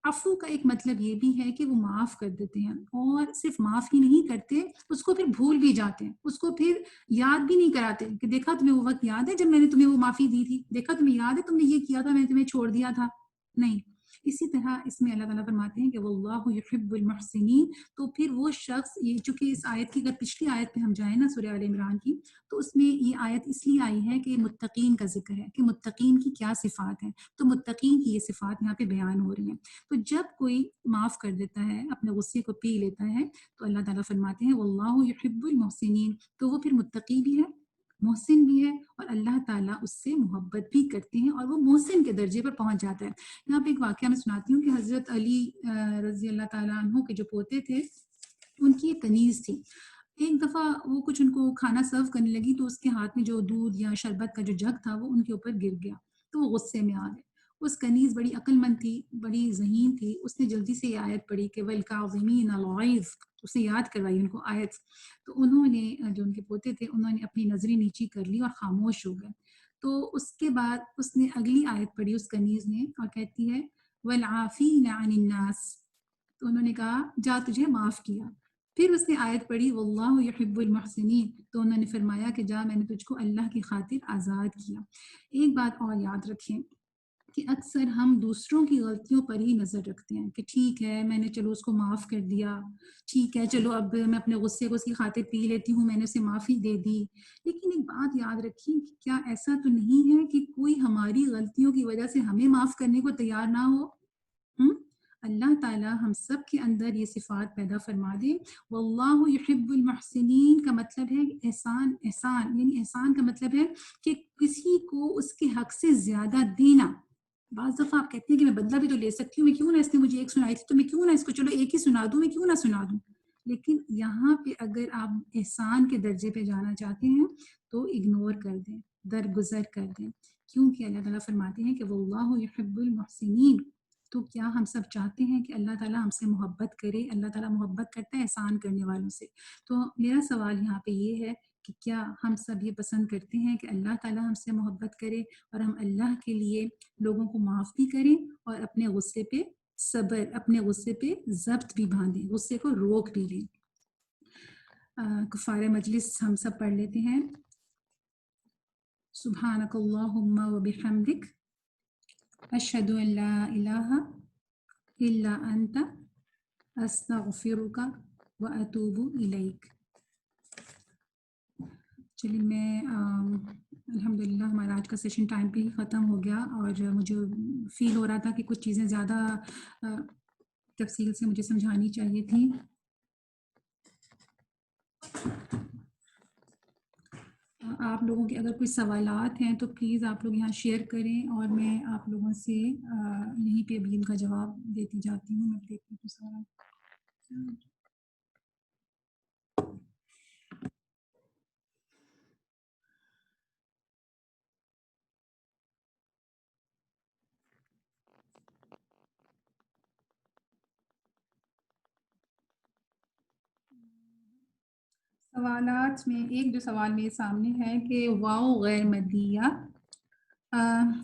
عفو کا ایک مطلب یہ بھی ہے کہ وہ معاف کر دیتے ہیں، اور صرف معاف ہی نہیں کرتے، اس کو پھر بھول بھی جاتے ہیں، اس کو پھر یاد بھی نہیں کراتے کہ دیکھا تمہیں وہ وقت یاد ہے جب میں نے تمہیں وہ معافی دی تھی، دیکھا تمہیں یاد ہے تم نے یہ کیا تھا، میں نے تمہیں چھوڑ دیا تھا، نہیں۔ اسی طرح اس میں اللہ تعالیٰ فرماتے ہیں کہ واللہ یحب المحسنین، تو پھر وہ شخص، یہ چونکہ اس آیت کی اگر پچھلی آیت پہ ہم جائیں نا سورہ آل عمران کی، تو اس میں یہ آیت اس لیے آئی ہے کہ متقین کا ذکر ہے کہ متقین کی کیا صفات ہیں، تو متقین کی یہ صفات یہاں پہ بیان ہو رہی ہیں۔ تو جب کوئی معاف کر دیتا ہے، اپنے غصے کو پی لیتا ہے، تو اللہ تعالیٰ فرماتے ہیں واللہ یحب المحسنین، تو وہ پھر متقی بھی ہے، محسن بھی ہے، اور اللہ تعالیٰ اس سے محبت بھی کرتے ہیں اور وہ محسن کے درجے پر پہنچ جاتا ہے۔ یہاں پہ ایک واقعہ میں سناتی ہوں کہ حضرت علی رضی اللہ تعالیٰ عنہ کے جو پوتے تھے، ان کی ایک کنیز تھی۔ ایک دفعہ وہ کچھ ان کو کھانا سرو کرنے لگی تو اس کے ہاتھ میں جو دودھ یا شربت کا جو جگ تھا وہ ان کے اوپر گر گیا، تو وہ غصے میں آ گئے۔ اس کنیز بڑی عقل مند تھی، بڑی ذہین تھی، اس نے جلدی سے یہ آیت پڑھی کہ وَالْكَاظِمِينَ الْغَيْظَ، اسے یاد کروائی ان کو آیت، تو انہوں نے جو ان کے پوتے تھے انہوں نے اپنی نظریں نیچی کر لی اور خاموش ہو گئے۔ تو اس کے بعد اس نے اگلی آیت پڑھی اس کنیز نے، اور کہتی ہے وَالْعَافِينَ عَنِ النَّاسِ، تو انہوں نے کہا جا تجھے معاف کیا۔ پھر اس نے آیت پڑھی واللہ یحب المحسنین، تو انہوں نے فرمایا کہ جا میں نے تجھ کو اللہ کی خاطر آزاد کیا۔ ایک بات اور یاد رکھیں کہ اکثر ہم دوسروں کی غلطیوں پر ہی نظر رکھتے ہیں کہ ٹھیک ہے میں نے چلو اس کو معاف کر دیا، ٹھیک ہے چلو اب میں اپنے غصے کو اس کی خاطر پی لیتی ہوں، میں نے اسے معافی دے دی۔ لیکن ایک بات یاد رکھیں کہ کیا ایسا تو نہیں ہے کہ کوئی ہماری غلطیوں کی وجہ سے ہمیں معاف کرنے کو تیار نہ ہو؟ اللہ تعالیٰ ہم سب کے اندر یہ صفات پیدا فرما دے. واللہ یحب المحسنین کا مطلب ہے احسان. احسان یعنی احسان کا مطلب ہے کہ کسی کو اس کے حق سے زیادہ دینا. بعض دفعہ آپ کہتے ہیں کہ میں بدلہ بھی تو لے سکتی ہوں، میں کیوں نہ، اس نے مجھے ایک سنائی تھی تو میں کیوں نہ اس کو چلو ایک ہی سنا دوں، میں کیوں نہ سنا دوں. لیکن یہاں پہ اگر آپ احسان کے درجے پہ جانا چاہتے ہیں تو اگنور کر دیں، درگزر کر دیں، کیونکہ اللہ تعالیٰ فرماتے ہیں کہ واللہ یحب المحسنین. تو کیا ہم سب چاہتے ہیں کہ اللہ تعالیٰ ہم سے محبت کرے؟ اللہ تعالیٰ محبت کرتا ہے احسان کرنے والوں سے. تو میرا سوال یہاں پہ یہ ہے کہ کیا ہم سب یہ پسند کرتے ہیں کہ اللہ تعالیٰ ہم سے محبت کرے اور ہم اللہ کے لیے لوگوں کو معاف بھی کریں اور اپنے غصے پہ صبر، اپنے غصے پہ ضبط بھی باندھیں، غصے کو روک بھی لیں. کفارہ مجلس ہم سب پڑھ لیتے ہیں. سبحانک اللہم و بحمدک اشہد ان لا الہ الا انت استغفرک و اتوب الیک. چلیے میں الحمدللہ ہمارا آج کا سیشن ٹائم پہ ہی ختم ہو گیا، اور مجھے فیل ہو رہا تھا کہ کچھ چیزیں زیادہ تفصیل سے مجھے سمجھانی چاہیے تھیں. آپ لوگوں کے اگر کوئی سوالات ہیں تو پلیز آپ لوگ یہاں شیئر کریں، اور میں آپ لوگوں سے یہیں پہ ابھی ان کا جواب دیتی جاتی ہوں. میں دیکھتی ہوں سوال. سوالات میں ایک جو سوال میرے سامنے ہے کہ واو غیر مدیہ،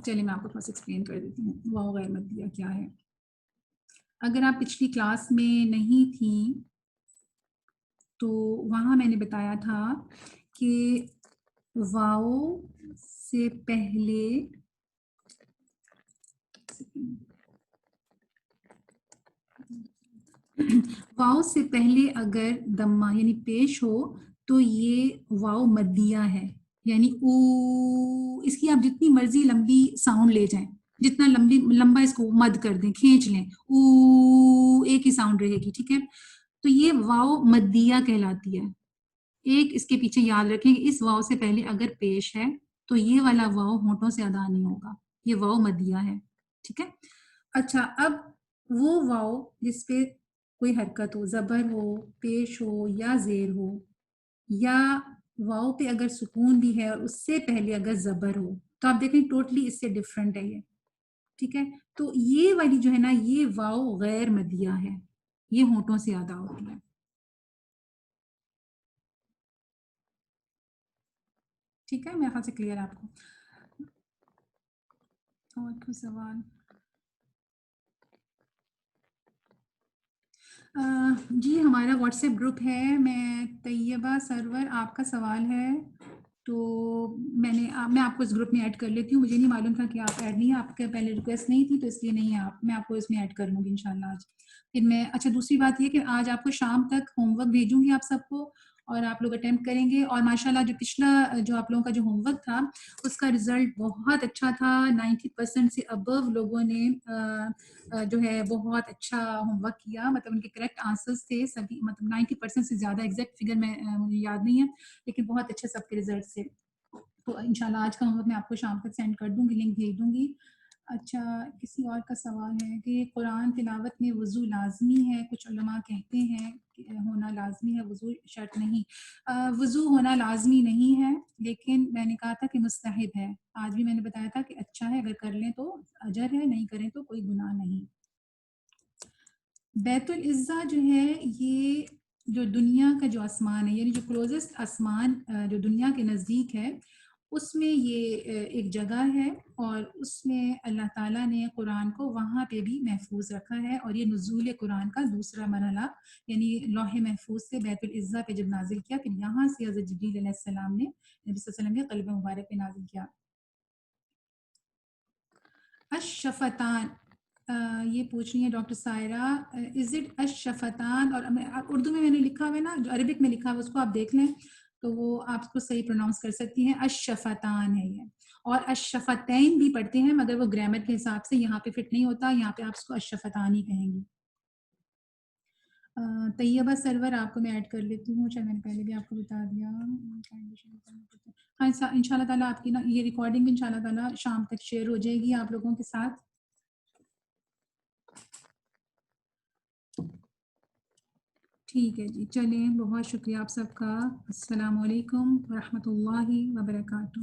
چلیے میں آپ کو تھوڑا سا ایکسپلین کر دیتی ہوں واو غیر مدیہ کیا ہے. اگر آپ پچھلی کلاس میں نہیں تھیں تو وہاں میں نے بتایا تھا کہ واو سے پہلے واو سے پہلے اگر دمہ یعنی پیش ہو تو یہ واو مدیہ ہے، یعنی او. اس کی آپ جتنی مرضی لمبی ساؤنڈ لے جائیں، جتنا لمبا اس کو مد کر دیں، کھینچ لیں، او ایک ہی ساؤنڈ رہے گی. ٹھیک ہے، تو یہ واو مدیہ کہلاتی ہے. ایک اس کے پیچھے یاد رکھیں کہ اس واو سے پہلے اگر پیش ہے تو یہ والا واو ہونٹوں سے ادا نہیں ہوگا، یہ واو مدیہ ہے. ٹھیک ہے. اچھا، اب وہ واو جس پہ کوئی حرکت ہو، زبر ہو، پیش ہو یا زیر ہو، یا واو پہ اگر سکون بھی ہے اور اس سے پہلے اگر زبر ہو، تو آپ دیکھیں ٹوٹلی اس سے ڈفرینٹ ہے یہ. ٹھیک ہے، تو یہ والی جو ہے نا یہ واو غیر مدیہ ہے، یہ ہونٹوں سے ادا ہوتی ہے. ٹھیک ہے، میرے خیال سے کلیئر آپ کو. اور کوئی سوال؟ جی ہمارا واٹس ایپ گروپ ہے. میں طیبہ سرور، آپ کا سوال ہے تو میں آپ کو اس گروپ میں ایڈ کر لیتی ہوں. مجھے نہیں معلوم تھا کہ آپ ایڈ نہیں ہیں، آپ کے پہلے ریکویسٹ نہیں تھی تو اس لیے نہیں ہے آپ. میں آپ کو اس میں ایڈ کر لوں گی انشاءاللہ آج. پھر میں اچھا دوسری بات یہ کہ آج آپ کو شام تک ہوم ورک بھیجوں گی آپ سب کو، اور آپ لوگ اٹیمپٹ کریں گے. اور ماشاءاللہ جو پچھلا جو آپ لوگوں کا جو ہوم ورک تھا اس کا رزلٹ بہت اچھا تھا. 90% سے ابو لوگوں نے جو ہے بہت اچھا ہوم ورک کیا، مطلب ان کے کریکٹ آنسرز تھے سبھی، مطلب 90% سے زیادہ. ایگزیکٹ فگر میں مجھے یاد نہیں ہے لیکن بہت اچھے سب کے رزلٹ تھے. تو انشاءاللہ آج کا ہوم ورک میں آپ کو شام تک سینڈ کر دوں گی، لنک بھیج دوں گی. اچھا، کسی اور کا سوال ہے کہ قرآن تلاوت میں وضو لازمی ہے؟ کچھ علماء کہتے ہیں کہ ہونا لازمی ہے، وضو شرط نہیں. وضو ہونا لازمی نہیں ہے، لیکن میں نے کہا تھا کہ مستحب ہے. آج بھی میں نے بتایا تھا کہ اچھا ہے، اگر کر لیں تو اجر ہے، نہیں کریں تو کوئی گناہ نہیں. بیت العزہ جو ہے یہ جو دنیا کا جو آسمان ہے، یعنی جو کلوزسٹ آسمان جو دنیا کے نزدیک ہے، اس میں یہ ایک جگہ ہے، اور اس میں اللہ تعالیٰ نے قرآن کو وہاں پہ بھی محفوظ رکھا ہے. اور یہ نزول قرآن کا دوسرا مرحلہ، یعنی لوح محفوظ سے بیت العزہ پہ جب نازل کیا، پھر یہاں سے حضرت جبریل علیہ السلام نے نبی صلی اللہ علیہ وسلم کے قلب مبارک پہ نازل کیا. الشفتان، یہ پوچھ رہی ہیں ڈاکٹر سائرہ، از اٹ الشفتان؟ اور اردو میں نے لکھا ہوا ہے نا، جو عربک میں لکھا ہوا ہے اس کو آپ دیکھ لیں. تو وہ آپ اس کو صحیح پروناؤنس کر سکتی ہیں. الشفتان ہے یہ. اور الشفتین بھی پڑھتے ہیں مگر وہ گرامر کے حساب سے یہاں پہ فٹ نہیں ہوتا, یہاں پہ آپ اس کو الشفتان ہی کہیں گے. طیبہ سرور آپ کو میں ایڈ کر لیتی ہوں, چاہے میں نے پہلے بھی آپ کو بتا دیا. ہاں ان شاء اللہ تعالیٰ آپ کی نا یہ ریکارڈنگ بھی ان شاء اللہ تعالیٰ شام تک شیئر ہو جائے گی آپ لوگوں کے ساتھ. ٹھیک ہے جی, چلیں, بہت شکریہ آپ سب کا. السلام علیکم ورحمۃ اللہ وبرکاتہ.